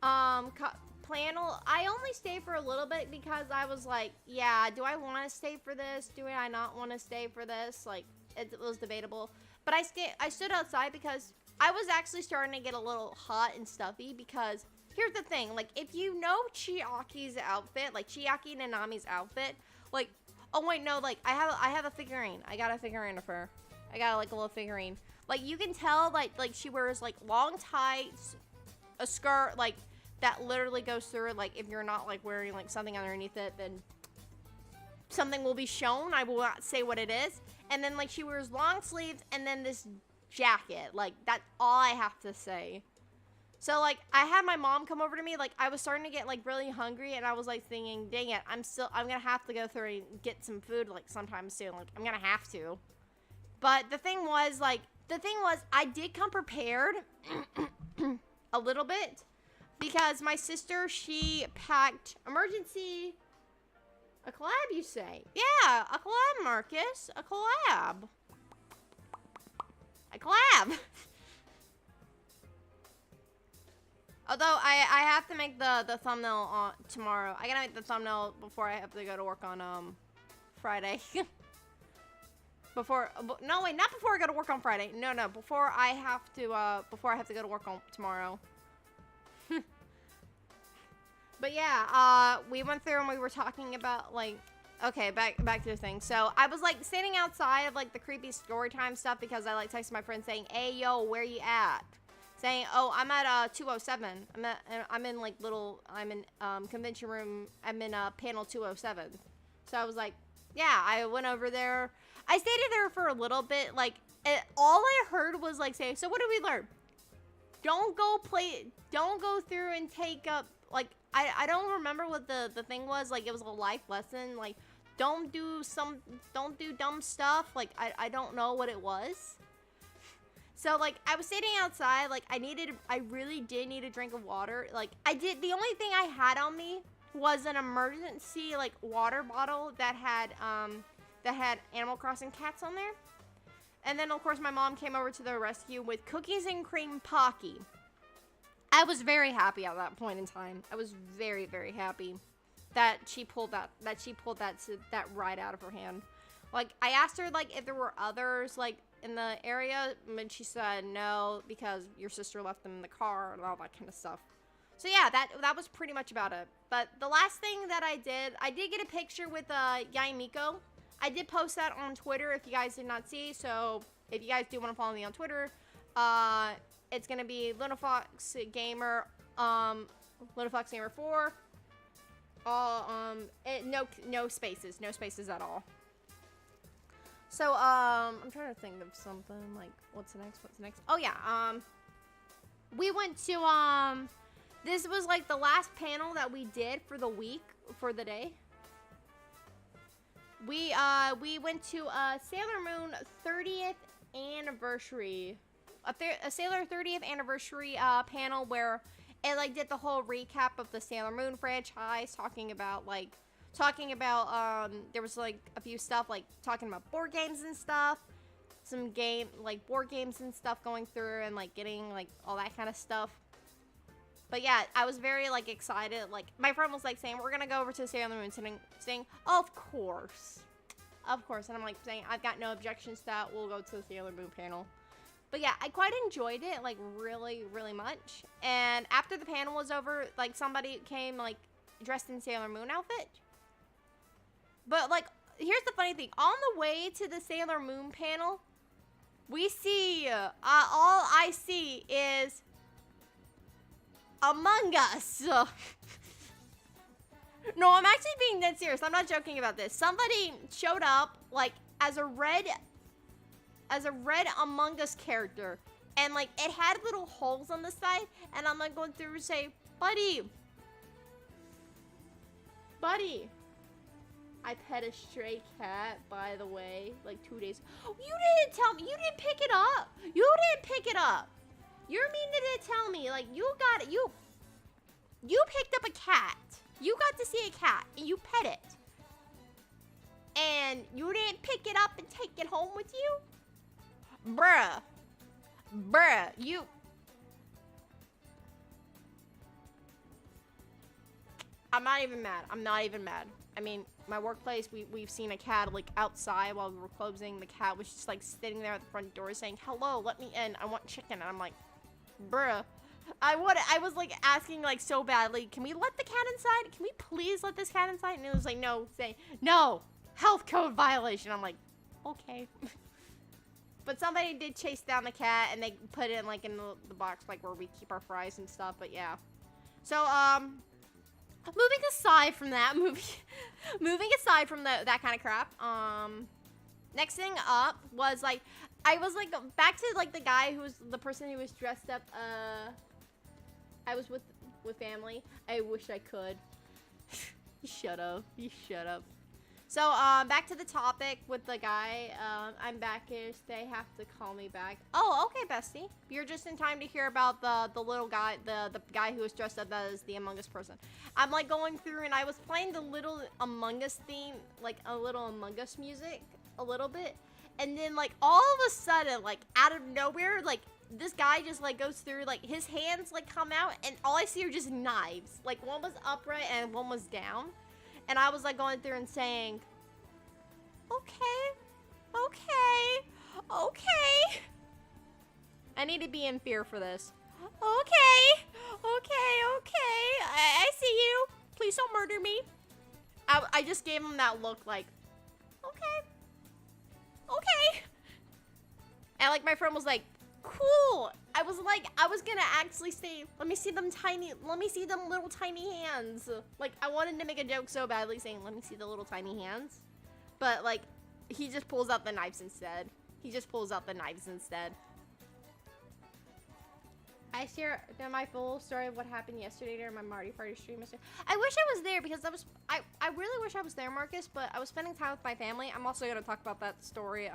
panel. I only stayed for a little bit because I was like, yeah, do I want to stay for this? Do I not want to stay for this? Like, it was debatable. But I stood outside because I was actually starting to get a little hot and stuffy, because here's the thing, like, if you know Chiaki's outfit, like Chiaki Nanami's outfit, like, oh wait, no, like, I have a figurine. I got a figurine of her. I got like a little figurine. Like, you can tell, like she wears like long tights, a skirt, like that literally goes through it. Like, if you're not like wearing like something underneath it, then something will be shown. I will not say what it is. And then like she wears long sleeves and then this jacket. Like, that's all I have to say. So, like, I had my mom come over to me. Like, I was starting to get, like, really hungry. And I was, like, thinking, dang it, I'm going to have to go through and get some food, like, sometime soon. Like, I'm going to have to. But the thing was, I did come prepared a little bit. Because my sister, she packed emergency... A collab, you say? Yeah, a collab, Marcus. A collab. A collab. Although, I have to make the thumbnail on tomorrow. I gotta make the thumbnail before I have to go to work on, Friday. No, wait, not before I go to work on Friday. No, before I have to go to work on tomorrow. But yeah, we went through and we were talking about, like, okay, back to the thing. So I was, like, standing outside of, like, the creepy story time stuff because I, like, texted my friend saying, hey, yo, where you at? Saying, oh, I'm at 207. I'm in convention room. I'm in panel 207. So I was like, yeah, I went over there. I stayed there for a little bit. Like, all I heard was, like, saying, so what did we learn? Don't go through and take up, like, I don't remember what the thing was. Like, it was a life lesson. Like, don't do dumb stuff. Like, I don't know what it was. So, like, I was sitting outside. Like, I really did need a drink of water. Like, the only thing I had on me was an emergency, like, water bottle that had Animal Crossing cats on there. And then, of course, my mom came over to the rescue with cookies and cream Pocky. I was very happy at that point in time. I was very, very happy that she pulled that right out of her hand. Like, I asked her, like, if there were others, like, in the area, and she said no, because your sister left them in the car and all that kind of stuff. So yeah, that was pretty much about it. But the last thing that I did get a picture with Yaimiko. I did post that on Twitter if you guys did not see. So if you guys do want to follow me on Twitter, it's gonna be Little Fox Gamer, Little Fox Gamer 4. No spaces at all. So I'm trying to think of something like what's next. Oh yeah, we went to this was like the last panel that we did for the week, for the day. We went to Sailor Moon 30th anniversary, a Sailor 30th anniversary panel where it like did the whole recap of the Sailor Moon franchise, talking about there was like a few stuff like talking about board games and stuff, some board games and stuff going through and like getting like all that kind of stuff. But yeah, I was very like excited. Like my friend was like saying, we're gonna go over to Sailor Moon, saying, of course. And I'm like saying, I've got no objections to that. We'll go to the Sailor Moon panel. But yeah, I quite enjoyed it, like really, really much. And after the panel was over, like somebody came like dressed in Sailor Moon outfit. But like, here's the funny thing. On the way to the Sailor Moon panel, we see, all I see is Among Us. No, I'm actually being dead serious. I'm not joking about this. Somebody showed up like as a red Among Us character, and like it had little holes on the side, and I'm like going through and say, buddy, I pet a stray cat, by the way, like 2 days. You didn't tell me. You didn't pick it up. You didn't tell me. Like, you picked up a cat. You got to see a cat, and you pet it. And you didn't pick it up and take it home with you? Bruh, you... I'm not even mad. I mean, my workplace, we've seen a cat, like, outside while we were closing. The cat was just, like, sitting there at the front door saying, hello, let me in. I want chicken. And I'm like, bruh. I was, like, asking, like, so badly, can we let the cat inside? Can we please let this cat inside? And it was like, no, say, no, health code violation. I'm like, okay. But somebody did chase down the cat, and they put it in, like, in the box, like, where we keep our fries and stuff. But, yeah. So, moving aside from that, that kind of crap, next thing up was, like, I was, like, back to, like, the guy who was, the person who was dressed up, I was with family. I wish I could. Shut up. So, back to the topic with the guy. I'm back-ish. They have to call me back. Oh, okay, bestie. You're just in time to hear about the little guy, the guy who was dressed up as the Among Us person. I'm, like, going through, and I was playing the little Among Us theme, like, a little Among Us music, a little bit. And then, like, all of a sudden, like, out of nowhere, like, this guy just, like, goes through, like, his hands, like, come out, and all I see are just knives. Like, one was upright and one was down. And I was, like, going through and saying, okay. need to be in fear for this. Okay. I see you. Please don't murder me. I just gave him that look like, okay. And like my friend was like, cool. I was gonna actually say, let me see them little tiny hands. Like I wanted to make a joke so badly saying, let me see the little tiny hands. But like, he just pulls out the knives instead. I share my full story of what happened yesterday during my Marty Party stream. I wish I was there because I really wish I was there, Marcus, but I was spending time with my family. I'm also gonna talk about that story,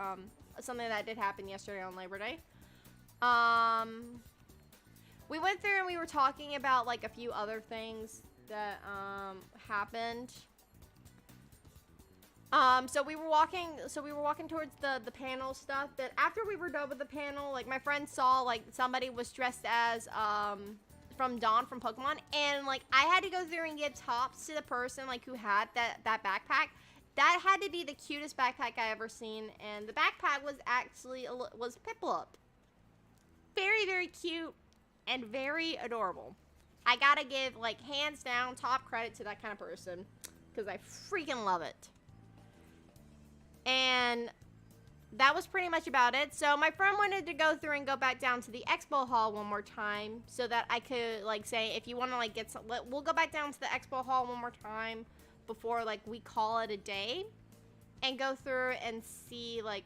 something that did happen yesterday on Labor Day. We went through and we were talking about like a few other things that happened. So we were walking towards the panel stuff, but after we were done with the panel, like my friend saw like somebody was dressed as from Dawn from Pokemon, and like I had to go through and give tops to the person like who had that backpack. That had to be the cutest backpack I ever seen, and the backpack was actually was Piplup. Very, very cute and very adorable. I gotta give like hands down top credit to that kind of person because I freaking love it. And that was pretty much about it. So my friend wanted to go through and go back down to the expo hall one more time so that I could like say, if you want to like get some, we'll go back down to the expo hall one more time before like we call it a day, and go through and see like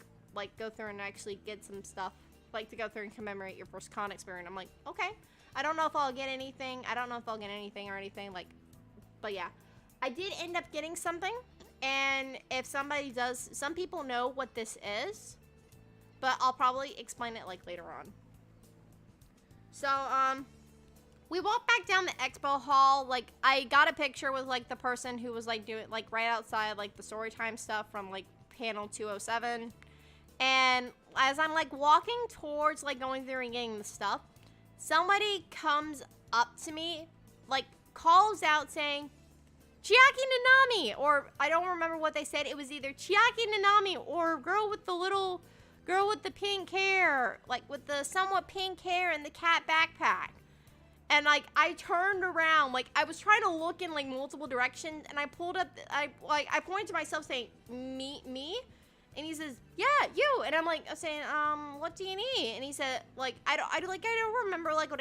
go through and actually get some stuff, like to go through and commemorate your first con experience. I'm like, okay. I don't know if I'll get anything. Or anything like, but yeah, I did end up getting something. And if somebody does, some people know what this is, but I'll probably explain it like later on. So, we walked back down the expo hall. Like, I got a picture with like the person who was like doing like right outside like the story time stuff from like panel 207. And as I'm like walking towards like going through and getting the stuff, somebody comes up to me, like calls out saying, Chiaki Nanami, or I don't remember what they said. It was either Chiaki Nanami or girl with the pink hair, like with the somewhat pink hair and the cat backpack. And like I turned around, like I was trying to look in like multiple directions, and I pulled up, I pointed to myself saying, me, and he says, yeah, you, and I'm like saying, what do you need? And he said, like I don't remember like what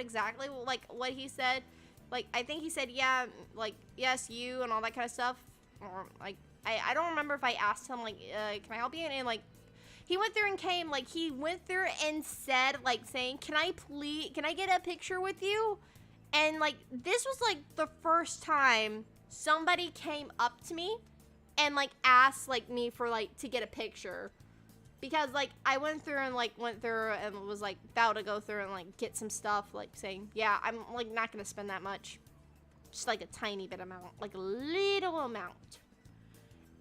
he said. Like, I think he said, yeah, like, yes, you, and all that kind of stuff. Or, like, I don't remember if I asked him, like, can I help you? And, like, he went through and said, like, saying, can I get a picture with you? And, like, this was, like, the first time somebody came up to me and, like, asked, like, me for, like, to get a picture. Because, like, I went through and was, like, about to go through and, like, get some stuff, like, saying, yeah, I'm, like, not gonna spend that much. Just, like, a tiny bit amount. Like, a little amount.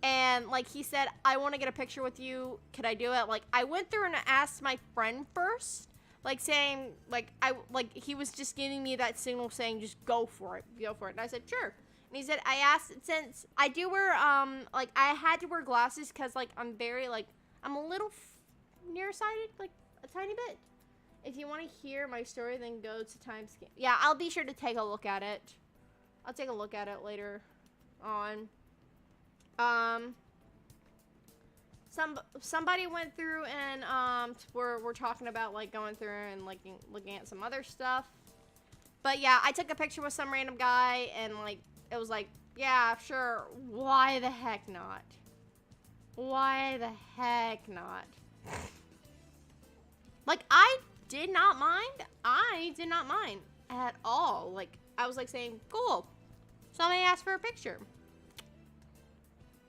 And, like, he said, I want to get a picture with you. Could I do it? Like, I went through and asked my friend first. Like, saying, like, he was just giving me that signal saying, just go for it. Go for it. And I said, sure. And he said, I asked, since I do wear, like, I had to wear glasses because, like, I'm very, like, I'm a little nearsighted, like a tiny bit. If you want to hear my story, then go to timestamp. Yeah, I'll be sure to take a look at it. I'll take a look at it later on. Somebody went through and we're talking about like going through and like looking at some other stuff. But yeah, I took a picture with some random guy, and like it was like, yeah, sure. Why the heck not? Why the heck not? Like, I did not mind at all. Like, I was like saying, cool, somebody asked for a picture.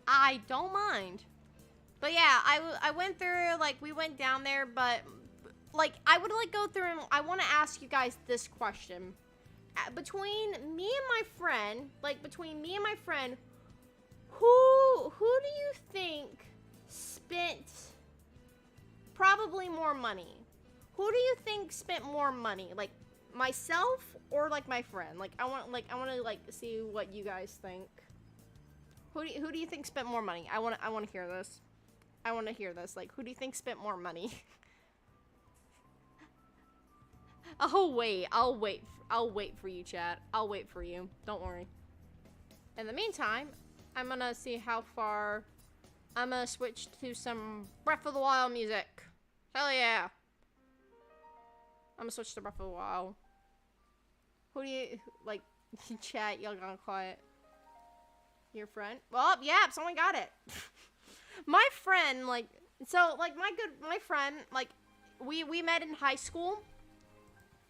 I don't mind. But yeah, I went through, like, we went down there, but, like, I would, like, go through and I want to ask you guys this question. Between me and my friend, who do you think spent probably more money? Who do you think spent more money? Like myself or like my friend? Like I want to like see what you guys think. Who do you think spent more money? I want to hear this. Like, who do you think spent more money? I'll wait. I'll wait for you, chat. I'll wait for you. Don't worry. In the meantime, I'm gonna see how far. I'm gonna switch to some Breath of the Wild music. Hell yeah. I'm gonna switch to Breath of the Wild. Who do you, like, chat, y'all gone quiet. Your friend? Well, yeah, someone got it. My friend, like, so, like, my friend, like, we met in high school.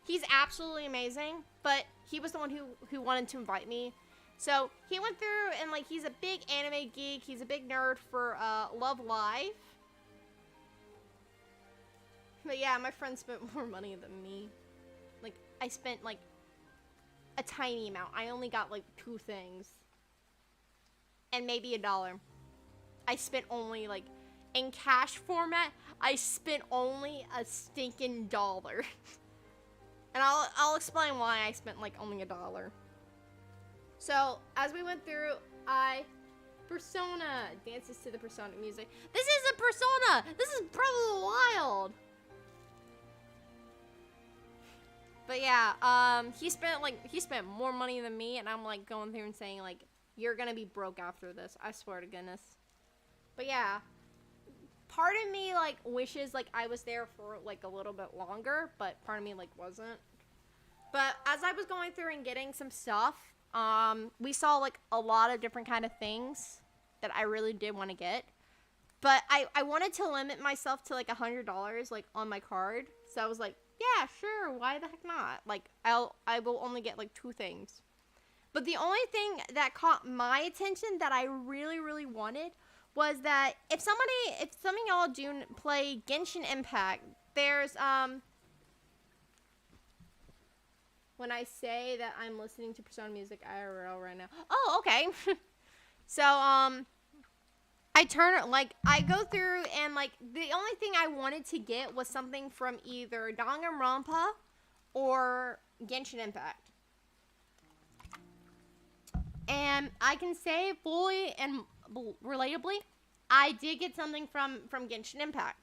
He's absolutely amazing, but he was the one who wanted to invite me. So, he went through, and, like, he's a big anime geek. He's a big nerd for, Love Live. But yeah, my friend spent more money than me. Like, I spent, like, a tiny amount. I only got, like, 2 things. And maybe $1. I spent only, like, in cash format, I spent only a stinking $1. And I'll explain why I spent, like, only $1. So, as we went through, Persona dances to the Persona music. This is a Persona! This is Breath of the Wild! But yeah, he spent more money than me, and I'm, like, going through and saying, like, you're gonna be broke after this. I swear to goodness. But yeah, part of me, like, wishes, like, I was there for, like, a little bit longer, but part of me, like, wasn't. But as I was going through and getting some stuff, we saw, like, a lot of different kind of things that I really did want to get. But I wanted to limit myself to, like, $100, like, on my card. So I was like, yeah, sure, why the heck not? Like, I will only get, like, 2 things. But the only thing that caught my attention that I really, really wanted was that if some of y'all do play Genshin Impact, there's, when I say that I'm listening to Persona music IRL right now. Oh, okay. So, I go through and, like, the only thing I wanted to get was something from either Danganronpa or Genshin Impact. And I can say fully and relatably, I did get something from Genshin Impact.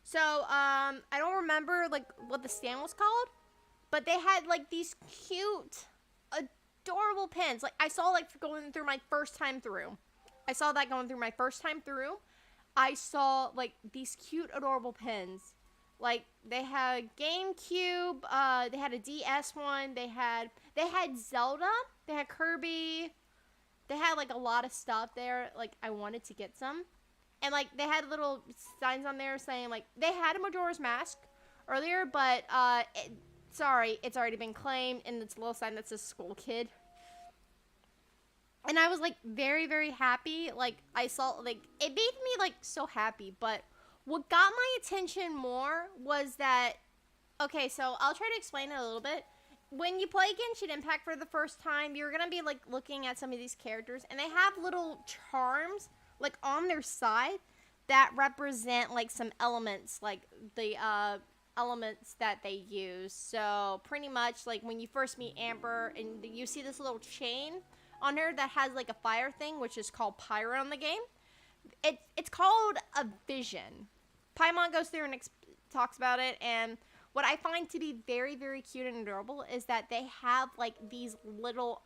So, I don't remember, like, what the stand was called, but they had, like, these cute, adorable pins. Like, I saw, like, going through my first time through. I saw that going through my first time through. I saw, like, these cute, adorable pins. Like, they had GameCube, they had a DS one, they had Zelda, they had Kirby, they had, like, a lot of stuff there. Like, I wanted to get some. And, like, they had little signs on there saying, like, they had a Majora's Mask earlier, but, sorry, it's already been claimed, and it's a little sign that says School Kid. And I was, like, very, very happy. Like, I saw, like, it made me, like, so happy. But what got my attention more was that, okay, so I'll try to explain it a little bit. When you play Genshin Impact for the first time, you're going to be, like, looking at some of these characters. And they have little charms, like, on their side that represent, like, some elements, like, the, elements that they use. So, pretty much, like, when you first meet Amber and you see this little chain on her that has, like, a fire thing, which is called Pyra in the game. It's called a vision. Paimon goes through and talks about it, and what I find to be very, very cute and adorable is that they have, like, these little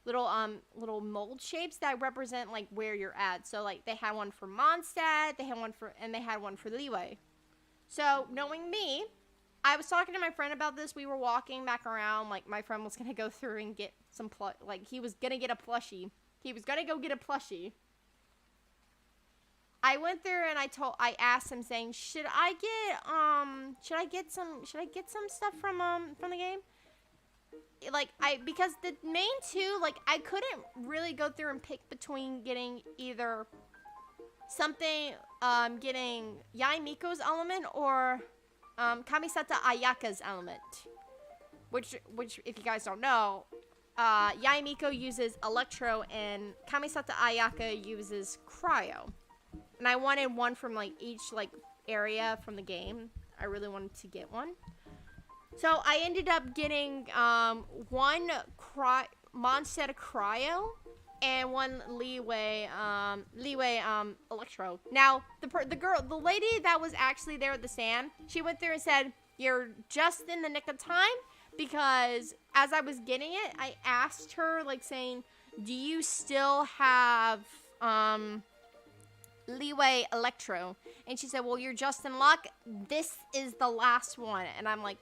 mold shapes that represent, like, where you're at. So, like, they had one for Mondstadt, they had one for Liyue. So, knowing me, I was talking to my friend about this. We were walking back around. Like, my friend was going to go through and get some he was going to get a plushie. He was going to go get a plushie. I went there and I asked him saying, should I get some stuff from the game? Like, because the main two, like, I couldn't really go through and pick between getting either something, getting Yai Miko's element or Kamisata Ayaka's element, which if you guys don't know, Yai Miko uses Electro and Kamisata Ayaka uses Cryo. And I wanted one from, like, each, like, area from the game. I really wanted to get one. So I ended up getting one Mondstadt Cryo and one Liyue Electro. Now, the lady that was actually there at the stand, she went through and said, you're just in the nick of time, because as I was getting it, I asked her, like, saying, do you still have, Leeway Electro? And she said, well, you're just in luck. This is the last one. And I'm like,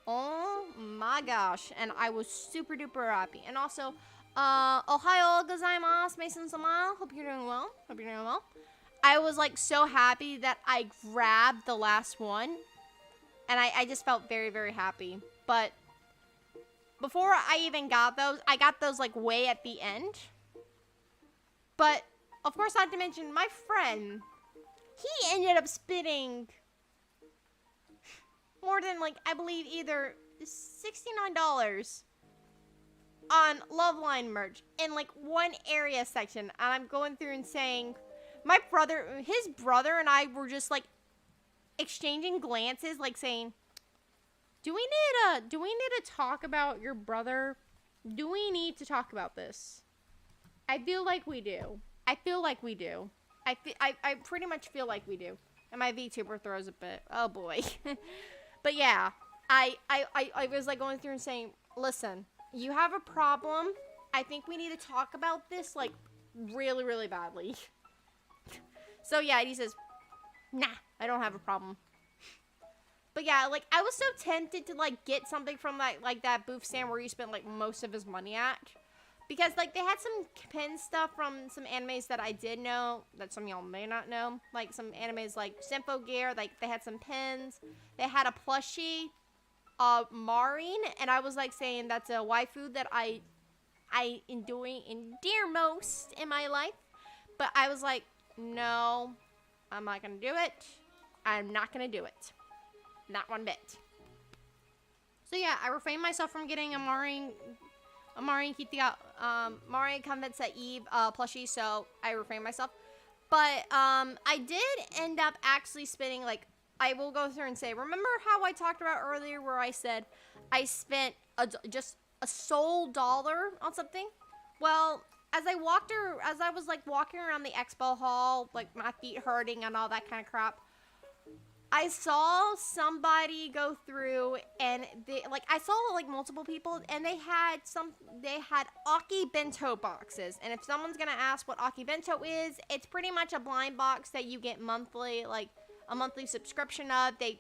oh my gosh. And I was super duper happy. And also, Ohio gozaimasu, Mason-sama. Hope you're doing well. Hope you're doing well. I was like so happy that I grabbed the last one. And I just felt very, very happy. But before I even got those, I got those like way at the end. But of course, not to mention my friend, he ended up spending more than, like, I believe either $69 on Love Line merch in like one area section. And I'm going through and saying, his brother and I were just like exchanging glances, like saying, do we need to talk about your brother? Do we need to talk about this? I feel like we do. I pretty much feel like we do. And my VTuber throws a bit. Oh boy. But yeah, I was like going through and saying, listen, you have a problem. I think we need to talk about this like really, really badly. So yeah, he says, nah, I don't have a problem. But yeah, like I was so tempted to like get something from that booth stand where you spent like most of his money at. Because, like, they had some pin stuff from some animes that I did know, that some of y'all may not know. Like, some animes like Sympho Gear, like, they had some pins. They had a plushie of Maureen, and I was, like, saying that's a waifu that I endear most in my life. But I was like, no, I'm not going to do it. I'm not going to do it. Not one bit. So, yeah, I refrained myself from getting a Maureen Convent Set Eve plushie, so I refrained myself. But I did end up actually spending, like, I will go through and say, remember how I talked about earlier where I said I spent just a sole dollar on something? Well, as I was like walking around the expo hall, like my feet hurting and all that kind of crap, I saw somebody go through and I saw like multiple people, and they had Aki bento boxes. And if someone's gonna ask what Aki bento is, it's pretty much a blind box that you get monthly, like a monthly subscription of. They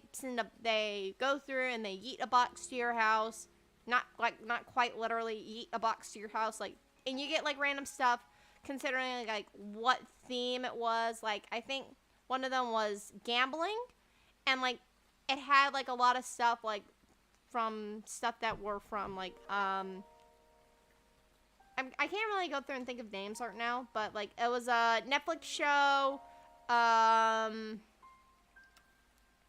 go through and they yeet a box to your house, not quite literally yeet a box to your house, like, and you get like random stuff considering like what theme it was. Like I think one of them was gambling. And, like, it had, like, a lot of stuff, like, from stuff that were from, like, I can't really go through and think of names right now, but, like, it was a Netflix show,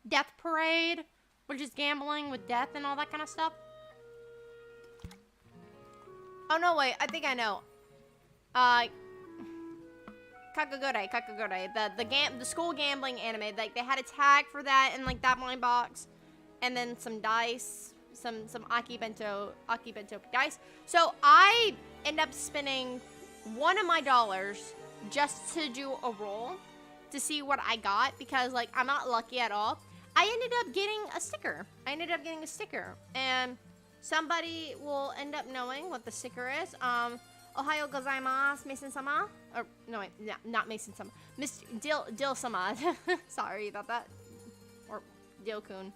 Death Parade, which is gambling with death and all that kind of stuff. Oh, no, wait, I think I know. Kakagore, the school gambling anime. Like they had a tag for that and like that blind box, and then some dice, some Aki bento dice. So I end up spending one of my dollars just to do a roll to see what I got, because like I'm not lucky at all. I ended up getting a sticker. And somebody will end up knowing what the sticker is. Ohio gozaimasu, Mason-sama. Or, no, wait, not Mason-sama. Mr. Dil-sama. Sorry about that. Or Dil-kun.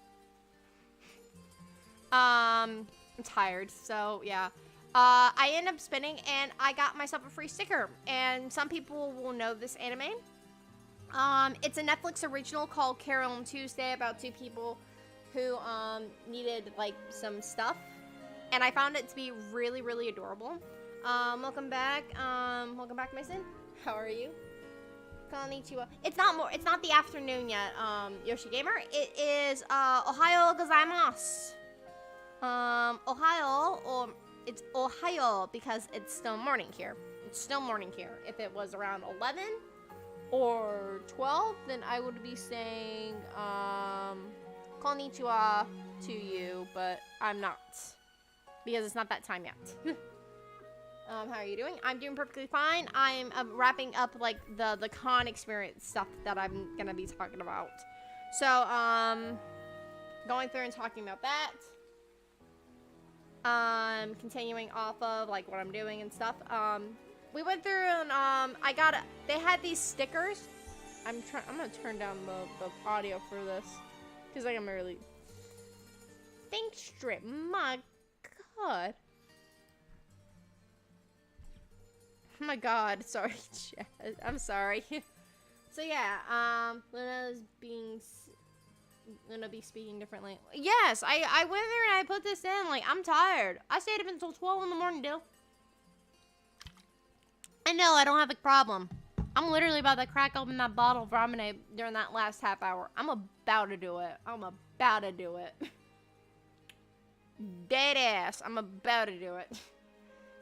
I'm tired, so yeah. I end up spending, and I got myself a free sticker. And some people will know this anime. It's a Netflix original called Carol on Tuesday, about two people who needed, like, some stuff. And I found it to be really, really adorable. Welcome back, Mason. How are you? Konnichiwa. It's not the afternoon yet, Yoshi Gamer. It is, Ohio gozaimasu. Ohio, or it's Ohio because it's still morning here. If it was around 11 or 12, then I would be saying, konnichiwa to you, but I'm not. Because it's not that time yet. How are you doing? I'm doing perfectly fine. I'm wrapping up like the con experience stuff that I'm gonna be talking about. So going through and talking about that. Continuing off of like what I'm doing and stuff. We went through and they had these stickers. I'm gonna turn down the audio for this because like I'm really. Think strip. My God. Oh my God. Sorry, chat. I'm sorry. So yeah. Luna's gonna be speaking differently. Yes, I went there and I put this in. Like, I'm tired. I stayed up until 12 in the morning, Dill. I know, I don't have a problem. I'm literally about to crack open that bottle of ramen during that last half hour. I'm about to do it. I'm about to do it. Dead ass. I'm about to do it.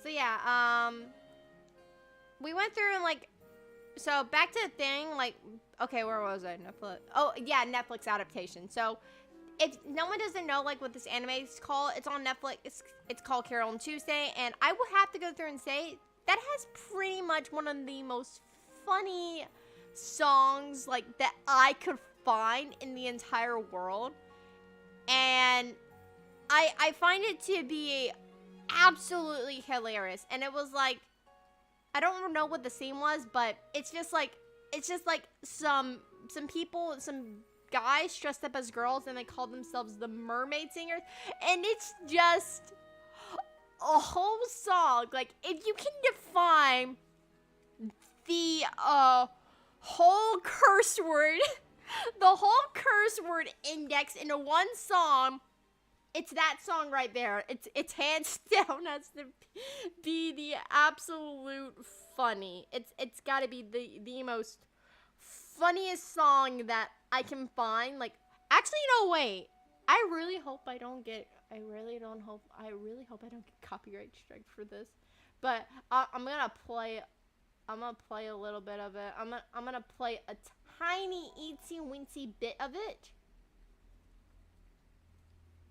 So yeah, we went through and like, so back to the thing, like, okay, where was I? Netflix. Oh, yeah, Netflix adaptation. So, if no one doesn't know, like, what this anime is called, it's on Netflix. It's called Carol and Tuesday. And I will have to go through and say, that has pretty much one of the most funny songs, like, that I could find in the entire world. And I find it to be absolutely hilarious. And it was, like, I don't know what the scene was, but it's just like some people, some guys dressed up as girls, and they call themselves the Mermaid Singers, and it's just a whole song. Like, if you can define the whole curse word, the whole curse word index into one song, it's that song right there. It's hands down has to be the absolute funny. It's got to be the most funniest song that I can find. Like, actually, no, wait. I really hope I don't get copyright strike for this. But I'm gonna play a little bit of it. I'm gonna play a tiny eensy weensy bit of it.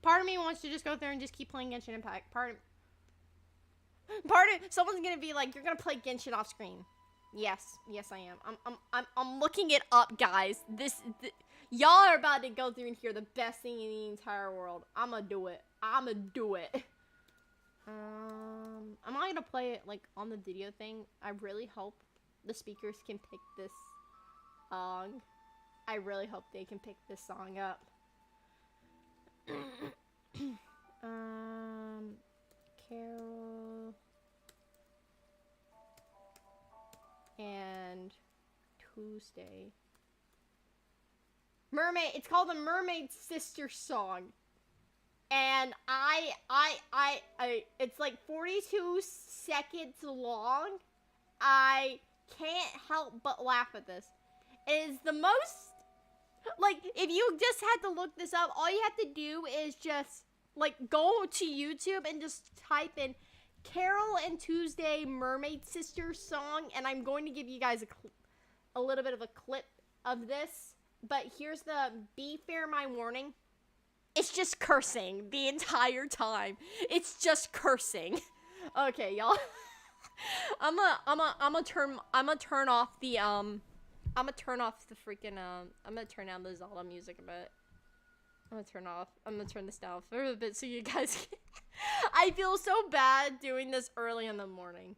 Part of me wants to just go there and just keep playing Genshin Impact. Someone's gonna be like, "You're gonna play Genshin off screen." Yes, I am. I'm looking it up, guys. Y'all are about to go through and hear the best thing in the entire world. I'ma do it. I'm not gonna play it like on the video thing. I really hope the speakers can pick this song. I really hope they can pick this song up. Carol and Tuesday. Mermaid. It's called the Mermaid Sister Song, and it's like 42 seconds long. I can't help but laugh at this. It is the most. Like, if you just had to look this up, all you have to do is just, like, go to YouTube and just type in Carol and Tuesday Mermaid Sister Song, and I'm going to give you guys a little bit of a clip of this, but here's the Be Fair My Warning. It's just cursing the entire time. It's just cursing. Okay, y'all. I'm gonna turn off the freaking, I'm gonna turn down the Zelda music a bit. I'm gonna turn this down for a bit so you guys can. I feel so bad doing this early in the morning.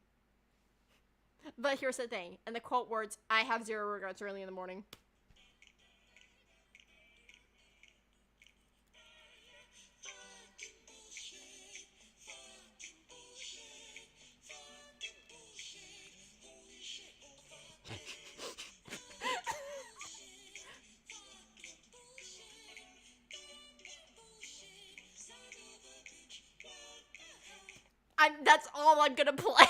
But here's the thing, and the quote words, I have zero regrets early in the morning. That's all I'm gonna play.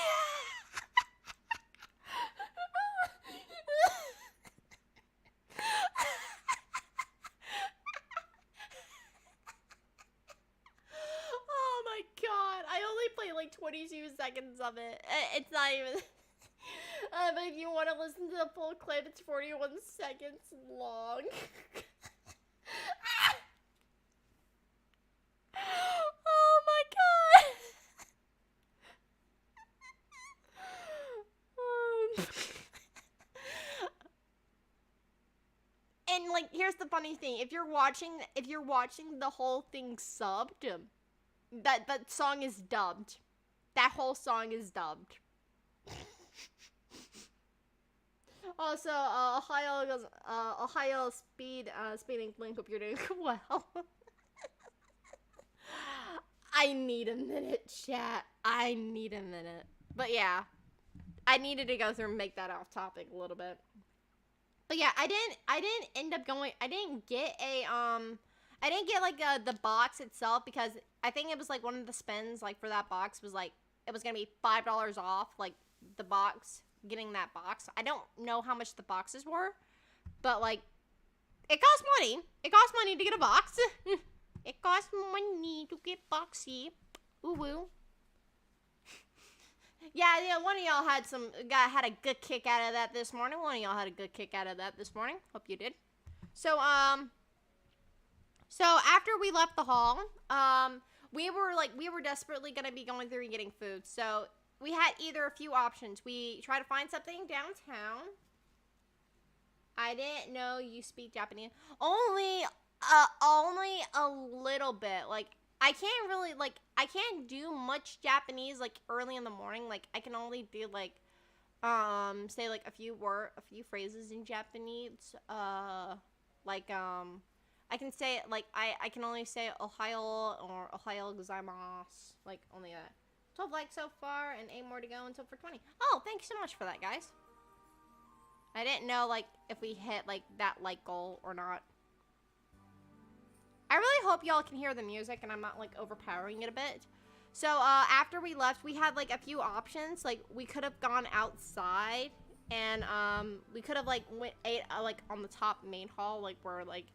Oh my god. I only played like 22 seconds of it. It's not even... but if you want to listen to the full clip, it's 41 seconds long. Oh my god. And like, here's the funny thing: if you're watching the whole thing subbed, that song is dubbed. That whole song is dubbed. Also, Ohio speeding link. Hope you're doing well. I need a minute, chat. I need a minute. But yeah, I needed to go through and make that off topic a little bit. But yeah, I didn't end up going. I didn't get like the box itself, because I think it was like one of the spins like for that box was like it was gonna be $5 off, like the box, getting that box. I don't know how much the boxes were, but like it cost money. It cost money to get a box. It cost money to get boxy. Ooh woo. Yeah, one of y'all had a good kick out of that this morning. One of y'all had a good kick out of that this morning. Hope you did. So after we left the hall, we were desperately gonna be going through and getting food. So we had either a few options. We tried to find something downtown. I didn't know you speak Japanese. Only a little bit. Like, I can't do much Japanese like early in the morning. Like, I can only do like say like a few phrases in Japanese. I can say like I can only say Ohio or Ohio gozaimasu, like only that. 12 likes so far and 8 more to go until 420. Oh, thanks so much for that, guys. I didn't know like if we hit like that like goal or not. I really hope y'all can hear the music and I'm not like overpowering it a bit. So after we left, we had like a few options. Like, we could have gone outside and we could have like ate like on the top main hall, like where like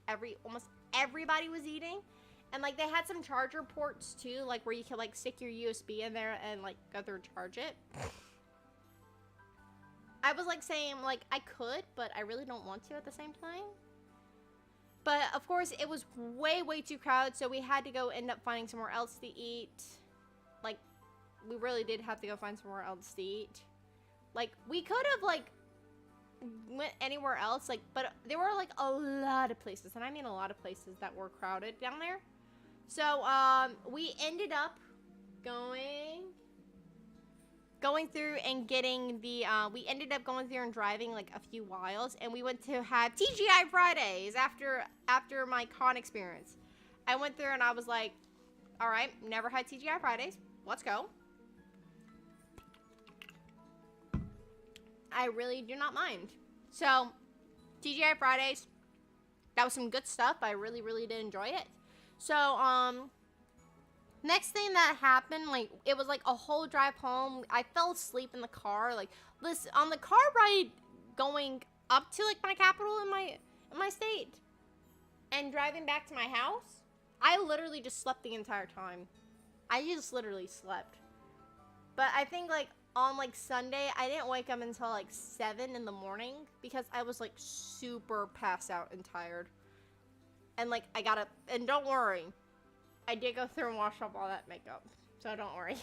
almost everybody was eating. And like they had some charger ports too, like where you could like stick your USB in there and like go through and charge it. I was like saying like I could, but I really don't want to at the same time. But of course it was way too crowded, so we had to go end up finding somewhere else to eat. Like, we really did have to go find somewhere else to eat. Like, we could have like went anywhere else, like, but there were like a lot of places, and I mean a lot of places that were crowded down there. So we ended up going through and getting the we ended up going through and driving like a few miles, and we went to have TGI Fridays after my con experience. I went through and I was like, all right, never had TGI Fridays, let's go. I really do not mind. So TGI Fridays, that was some good stuff. I really did enjoy it. So next thing that happened, like, it was like a whole drive home. I fell asleep in the car. Like, listen, on the car ride going up to like my capital in my state and driving back to my house, I literally just slept the entire time. I just literally slept. But I think like on like Sunday, I didn't wake up until like 7 in the morning because I was like super passed out and tired. And like I got up, and don't worry, I did go through and wash off all that makeup, so don't worry.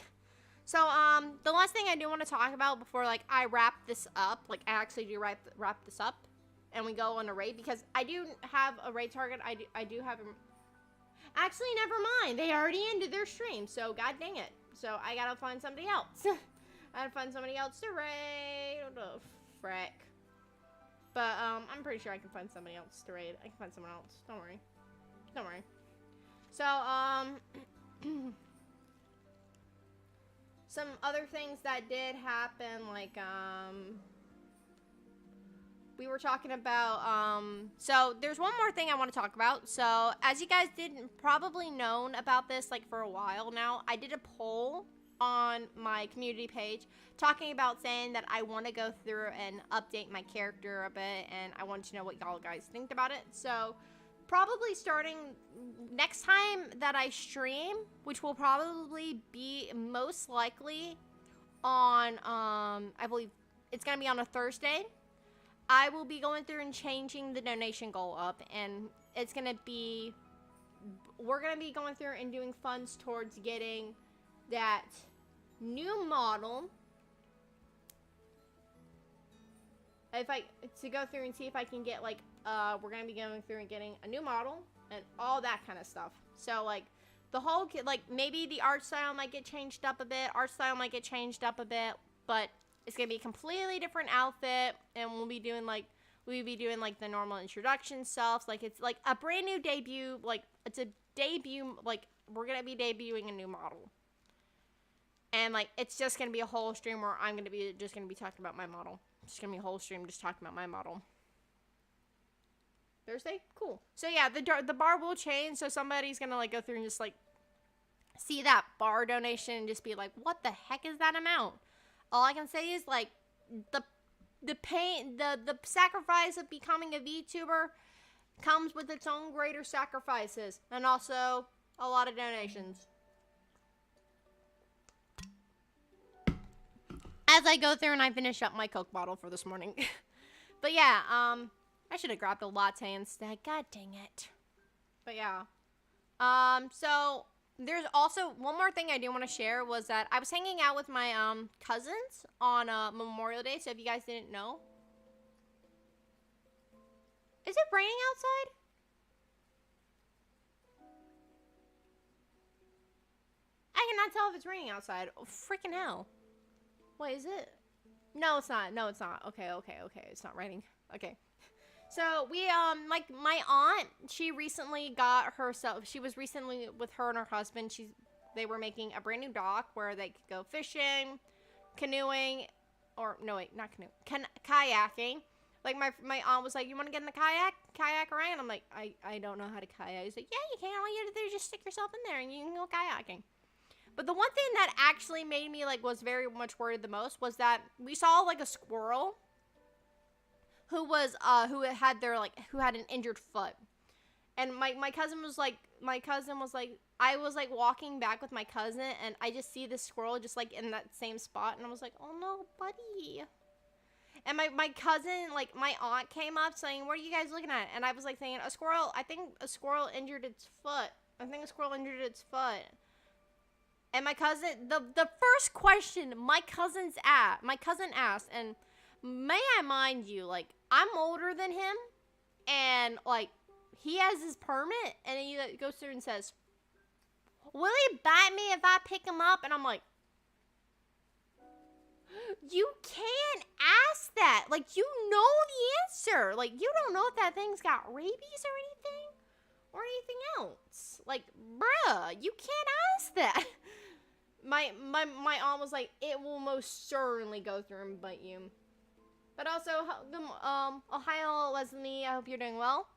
So, the last thing I do want to talk about before, like, I wrap this up, like, I actually do wrap this up, and we go on a raid, because I do have a raid target. I do have a... Actually, never mind. They already ended their stream, so god dang it. So, I gotta find somebody else. I gotta find somebody else to raid. What the frick? But, I'm pretty sure I can find somebody else to raid. I can find someone else. Don't worry. Don't worry. So, some other things that did happen, like, we were talking about, so there's one more thing I want to talk about. So, as you guys did probably known about this, like, for a while now, I did a poll on my community page talking about saying that I want to go through and update my character a bit, and I wanted to know what y'all guys think about it. So, probably starting next time that I stream, which will probably be most likely on, I believe it's going to be on a Thursday, I will be going through and changing the donation goal up, and it's going to be, we're going to be going through and doing funds towards getting that new model to go through and see if I can get like we're gonna be going through and getting a new model and all that kind of stuff. So like the whole like maybe the art style might get changed up a bit, but it's gonna be a completely different outfit, and we'll be doing like the normal introduction stuff. Like it's like a brand new debut, like it's a debut, like we're gonna be debuting a new model. And like it's just gonna be a whole stream where I'm gonna be talking about my model. It's gonna be a whole stream just talking about my model. Thursday? Cool. So yeah, the bar will change, so somebody's gonna like go through and just like see that bar donation and just be like, what the heck is that amount? All I can say is like the pain, the sacrifice of becoming a VTuber comes with its own greater sacrifices, and also a lot of donations. As I go through and I finish up my Coke bottle for this morning. But yeah, I should have grabbed a latte instead. God dang it. But yeah. So there's also one more thing I do want to share was that I was hanging out with my cousins on Memorial Day. So if you guys didn't know. Is it raining outside? I cannot tell if it's raining outside. Oh, freaking hell. Wait, is it? No, it's not. No, it's not. Okay. It's not raining. Okay. So we, like my aunt, she recently got herself, she was recently with her and her husband. They were making a brand new dock where they could go fishing, canoeing, or no, wait, not canoe, kayaking. Like my aunt was like, you want to get in the kayak around? I'm like, I don't know how to kayak. He's like, yeah, you can. All you have to do is just stick yourself in there and you can go kayaking. But the one thing that actually made me like was very much worried the most was that we saw like a squirrel who had an injured foot. And my cousin was like I was like walking back with my cousin and I just see this squirrel just like in that same spot and I was like, "Oh no, buddy." And my cousin, like my aunt came up saying, "What are you guys looking at?" And I was like saying, I think a squirrel injured its foot. And my cousin, the first question my cousin asked, and may I mind you, like, I'm older than him, and, like, he has his permit, and he goes through and says, will he bite me if I pick him up? And I'm like, you can't ask that. Like, you know the answer. Like, you don't know if that thing's got rabies or anything else. Like, bruh, you can't ask that. My aunt was like, it will most certainly go through and bite you. But also, Ohio, Leslie, I hope you're doing well.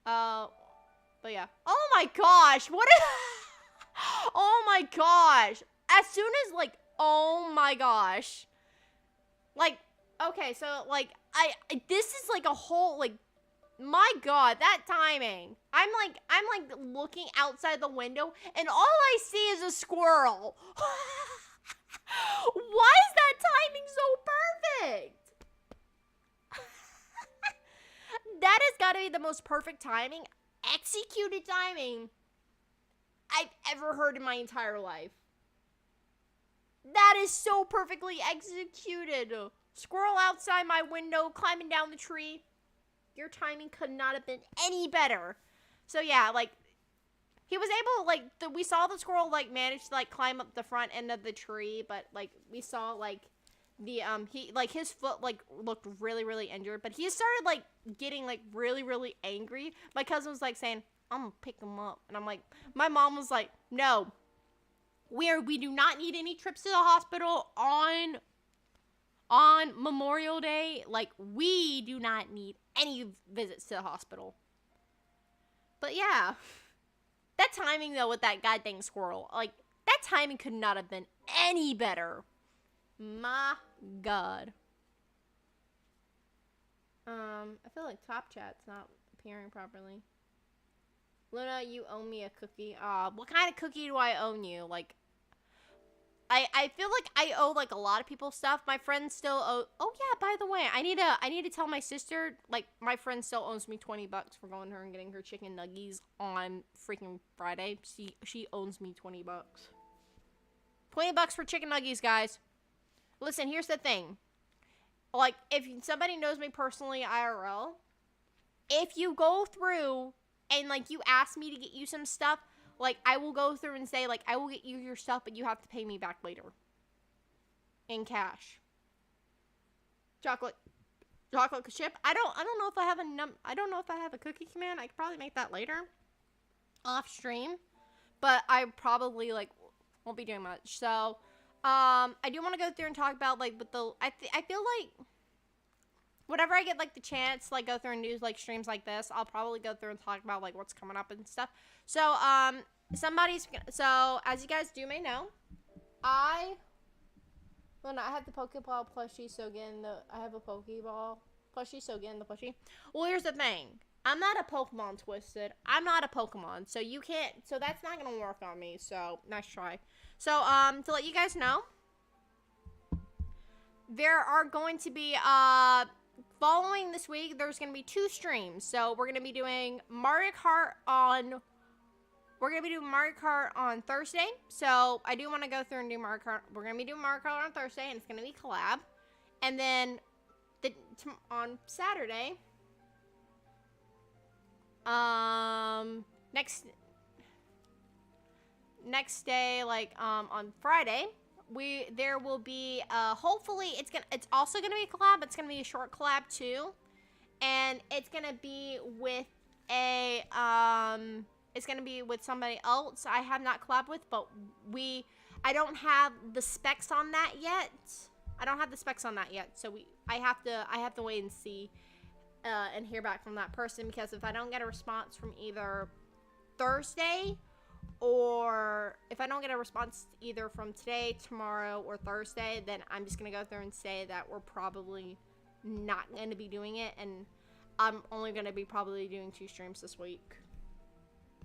But yeah. Oh my gosh, oh my gosh. As soon as, like, oh my gosh. Like, okay, so, like, this is, like, a whole, like, my god, that timing. I'm like looking outside the window and all I see is a squirrel. Why is that timing so perfect? That has got to be the most perfect timing, executed timing I've ever heard in my entire life. That is so perfectly executed. Squirrel outside my window, climbing down the tree. Your timing could not have been any better. So yeah, like, he was able, like, we saw the squirrel, like, manage to, like, climb up the front end of the tree, but, like, we saw, like, his foot, like, looked really, really injured, but he started, like, getting, like, really, really angry. My cousin was, like, saying, I'm gonna pick him up, and I'm like, my mom was like, no, we do not need any trips to the hospital on Memorial Day. Like, we do not need any visits to the hospital. But yeah, that timing though with that goddamn squirrel, like, that timing could not have been any better. My god. I feel like Top Chat's not appearing properly. Luna, you owe me a cookie. What kind of cookie do I owe you? Like, I feel like I owe, like, a lot of people stuff. My friends still owe. Oh yeah, by the way, I need to tell my sister, like, my friend still owes me $20 for going to her and getting her chicken nuggies on freaking Friday. She owes me $20. $20 for chicken nuggies, guys. Listen, here's the thing. like, if somebody knows me personally IRL, if you go through and, like, you ask me to get you some stuff, like, I will go through and say, like, I will get you your stuff, but you have to pay me back later. In cash. Chocolate chip. I don't know if I have I don't know if I have a cookie command. I could probably make that later. Off stream. But I probably, like, won't be doing much. So, I do want to go through and talk about, like, with the, I feel like, whenever I get, like, the chance, like, go through and do, like, streams like this, I'll probably go through and talk about, like, what's coming up and stuff. So, so, as you guys may know, I have the Pokeball plushie, so again, I have a Pokeball plushie, so again, the plushie. Well, here's the thing. I'm not a Pokemon Twisted. I'm not a Pokemon, so you can't, so that's not gonna work on me, so nice try. So, to let you guys know, there are going to be, following this week, there's gonna be 2 streams. So, we're gonna be doing Mario Kart on Thursday. So, I do want to go through and do Mario Kart. We're gonna be doing Mario Kart on Thursday, and it's gonna be collab. And then, on Saturday, next day, like, on Friday, there will be, hopefully, it's also gonna be a collab. It's gonna be a short collab too, and it's gonna be with it's gonna be with somebody else I have not collabed with, but I don't have the specs on that yet. So I have to wait and see, and hear back from that person, because if I don't get a response from either Thursday, or if I don't get a response either from today, tomorrow, or Thursday, then I'm just going to go through and say that we're probably not going to be doing it, and I'm only going to be probably doing 2 streams this week.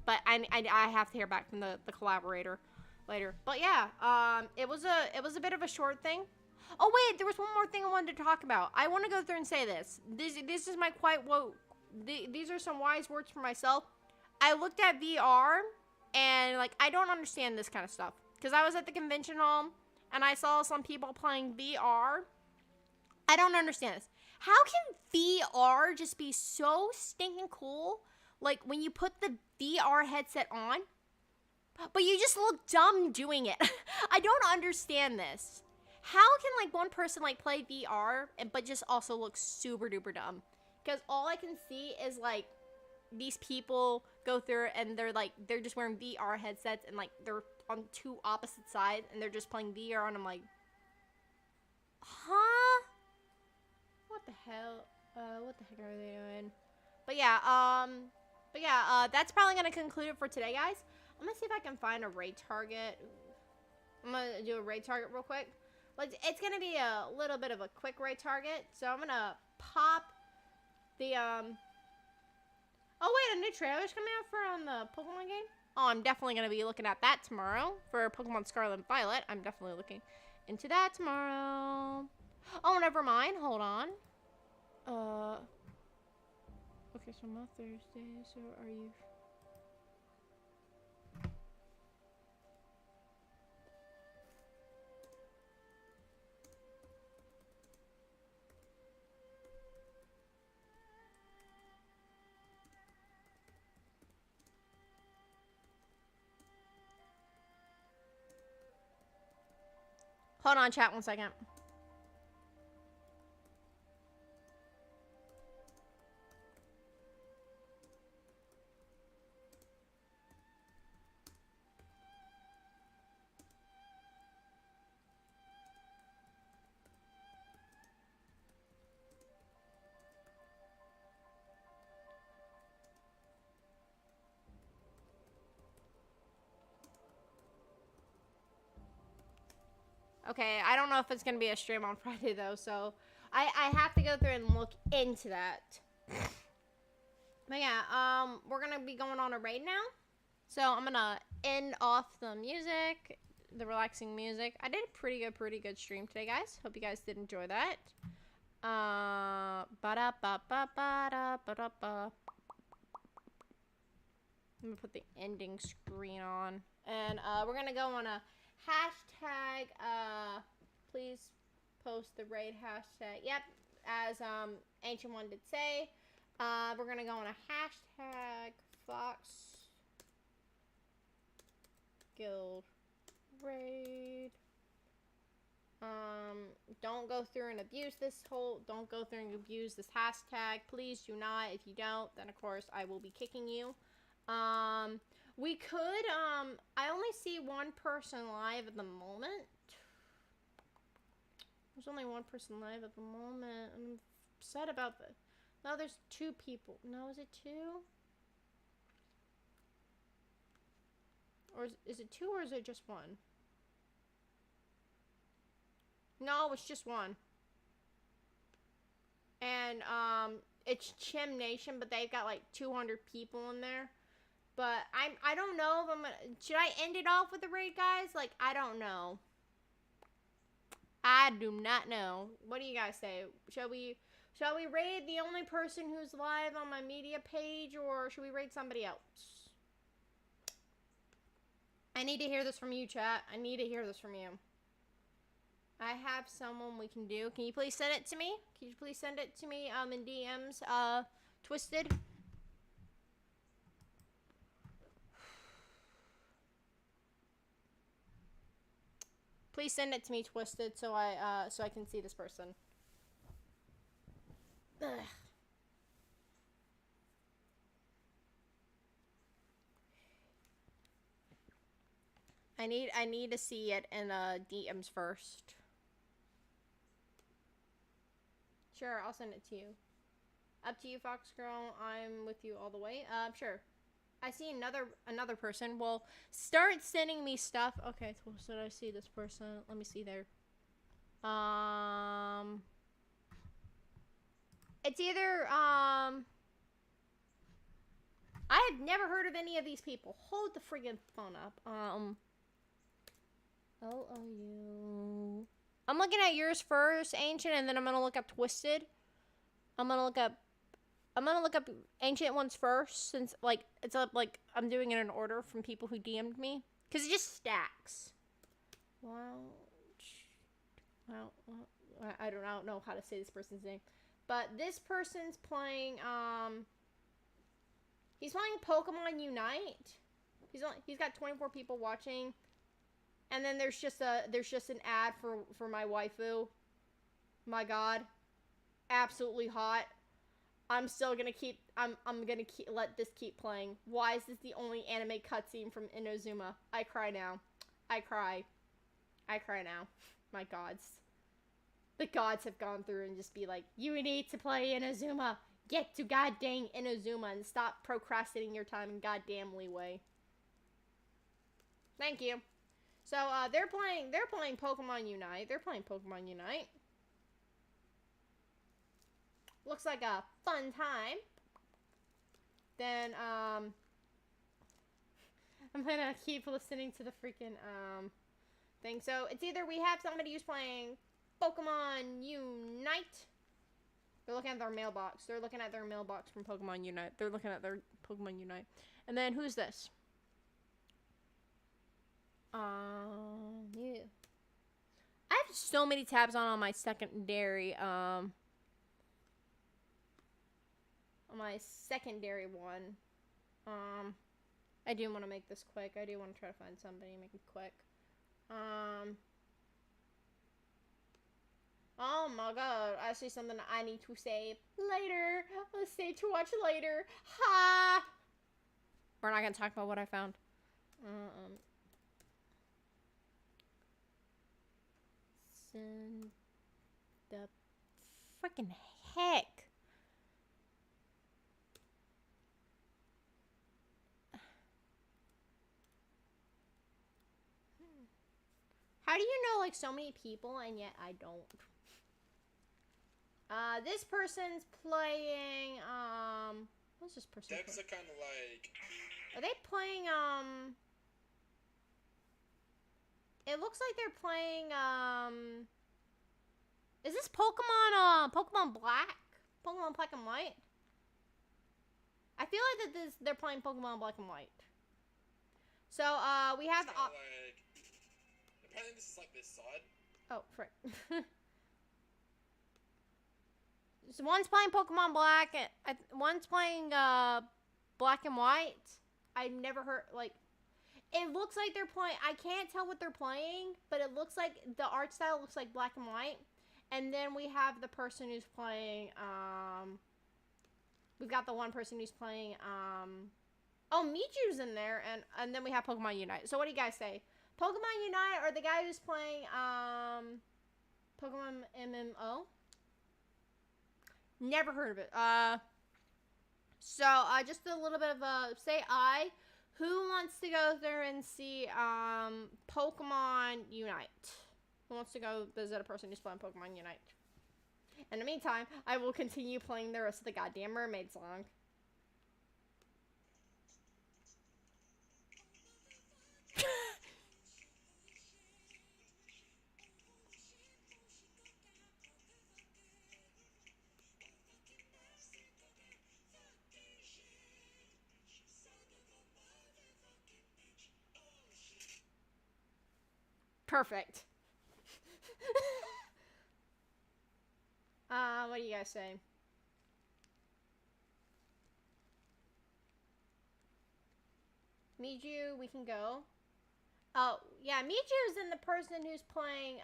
But I have to hear back from the collaborator later. But yeah, it was a bit of a short thing. Oh wait, there was one more thing I wanted to talk about. I want to go through and say this. This is my these are some wise words for myself. I looked at VR, and, like, I don't understand this kind of stuff. Because I was at the convention hall, and I saw some people playing VR. I don't understand this. How can VR just be so stinking cool? Like, when you put the VR headset on, but you just look dumb doing it. I don't understand this. How can, like, one person, like, play VR, but just also look super duper dumb? Because all I can see is, like, these people go through and they're just wearing VR headsets, and, like, they're on 2 opposite sides, and they're just playing VR, and I'm like, huh? What the hell? What the heck are they doing? But yeah, that's probably gonna conclude it for today, guys. I'm gonna see if I can find a raid target. I'm gonna do a raid target real quick. Like, it's gonna be a little bit of a quick raid target, so I'm gonna pop the oh wait, a new trailer's coming out on the Pokemon game. Oh, I'm definitely gonna be looking at that tomorrow for Pokemon Scarlet and Violet. I'm definitely looking into that tomorrow. Oh, never mind. Hold on. Okay, so not Thursday. So are you? Hold on, chat, 1 second. Okay, I don't know if it's gonna be a stream on Friday though, so I have to go through and look into that. But yeah, we're gonna be going on a raid now, so I'm gonna end off the music, the relaxing music. I did a pretty good stream today, guys. Hope you guys did enjoy that. I'm gonna put the ending screen on, and we're gonna go on a hashtag, please post the raid hashtag. Yep, as Ancient One did say, we're gonna go on a hashtag Fox Guild raid. Don't go through and abuse this don't go through and abuse this hashtag. Please do not. If you don't, then of course I will be kicking you. We could, I only see one person live at the moment. There's only one person live at the moment. I'm upset about this. No, there's 2 people. No, is it 2? Or is it 2 or is it just 1? No, it's just 1. And, it's Chim Nation, but they've got like 200 people in there. But I don't know if I'm gonna, should I end it off with a raid, guys? Like, I don't know. I do not know. What do you guys say? Shall we raid the only person who's live on my media page, or should we raid somebody else? I need to hear this from you, chat. I need to hear this from you. I have someone we can do. Can you please send it to me? Can you please send it to me in DMs, Twisted? Please send it to me, Twisted, so I can see this person. Ugh. I need to see it in DMs first. Sure, I'll send it to you. Up to you, Fox Girl. I'm with you all the way. Sure. I see another person. Well, start sending me stuff. Okay, so I see this person. Let me see there. It's either I have never heard of any of these people. Hold the friggin' phone up. LOU. I'm looking at yours first, Ancient, and then I'm gonna look up Twisted. I'm gonna look up Ancient ones first, since like it's up like I'm doing it in order from people who DM'd me, because it just stacks. Well, I don't know how to say this person's name, but this person's playing he's playing Pokemon Unite. He's got 24 people watching, and then there's just an ad for my waifu. My God, absolutely hot. I'm still gonna keep. I'm gonna let this keep playing. Why is this the only anime cutscene from Inazuma? I cry now. I cry now. My gods. The gods have gone through and just be like, you need to play Inazuma. Get to goddamn Inazuma and stop procrastinating your time in goddamn leeway. Thank you. So they're playing Pokemon Unite. They're playing Pokemon Unite. Looks like a fun time. Then, I'm gonna keep listening to the freaking, thing. So, it's either we have somebody who's playing Pokemon Unite. They're looking at their mailbox. They're looking at their mailbox from Pokemon Unite. They're looking at their Pokemon Unite. And then, who's this? Yeah. I have so many tabs on my secondary, on my secondary one. I do want to make this quick. I do want to try to find somebody and make it quick. Oh my God, I see something I need to say later. Let's say to watch later. Ha! We're not gonna talk about what I found. Send the freaking heck. How do you know like so many people and yet I don't? This person's playing, what's this person Devs are kind of like... Are they playing, it looks like they're playing, is this Pokemon, Pokemon Black? Pokemon Black and White? I feel like that they're playing Pokemon Black and White. So, we have, like... Apparently this is like this side. Oh, frick. So one's playing Pokemon Black, and one's playing Black and White. I've never heard like. It looks like they're playing. I can't tell what they're playing, but it looks like the art style looks like Black and White. And then we have the person who's playing. We've got the one person who's playing. Oh, Michu's in there, and then we have Pokemon Unite. So what do you guys say? Pokemon Unite or the guy who's playing Pokemon MMO? Never heard of it. So just a little bit of a say I. Who wants to go there and see Pokemon Unite? Who wants to go visit a person who's playing Pokemon Unite? In the meantime, I will continue playing the rest of the goddamn Mermaid song. Perfect. What do you guys say? Miju, we can go. Oh, yeah, Miju's in the person who's playing,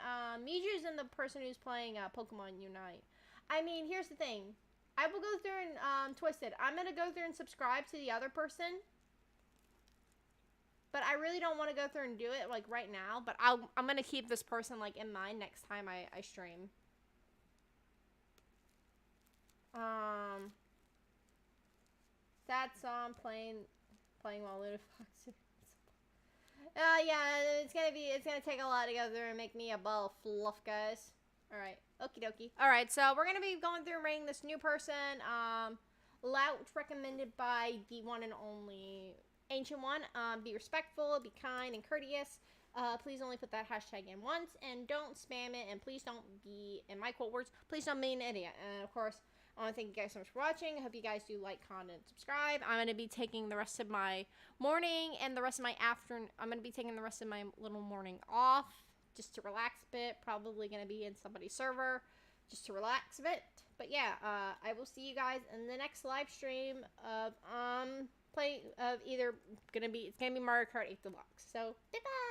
Pokemon Unite. I mean, here's the thing. I will go through and, twist it. I'm gonna go through and subscribe to the other person. But I really don't want to go through and do it, like, right now. But I'm gonna keep this person, like, in mind next time I stream. Sad song playing while Luna Fox. Yeah, it's gonna take a lot to go through and make me a ball of fluff, guys. Alright, okie dokie. Alright, so we're gonna be going through and rating this new person. Lout recommended by the one and only Ancient One. Be respectful, be kind, and courteous. Please only put that hashtag in once, and don't spam it, and please don't be, in my quote words, please don't be an idiot. And of course, I want to thank you guys so much for watching. I hope you guys do like, comment, and subscribe. I'm going to be taking the rest of my morning and the rest of my afternoon. I'm going to be taking the rest of my little morning off just to relax a bit. Probably going to be in somebody's server just to relax a bit. But yeah, I will see you guys in the next live stream of it's gonna be Mario Kart 8 Deluxe. So, bye-bye!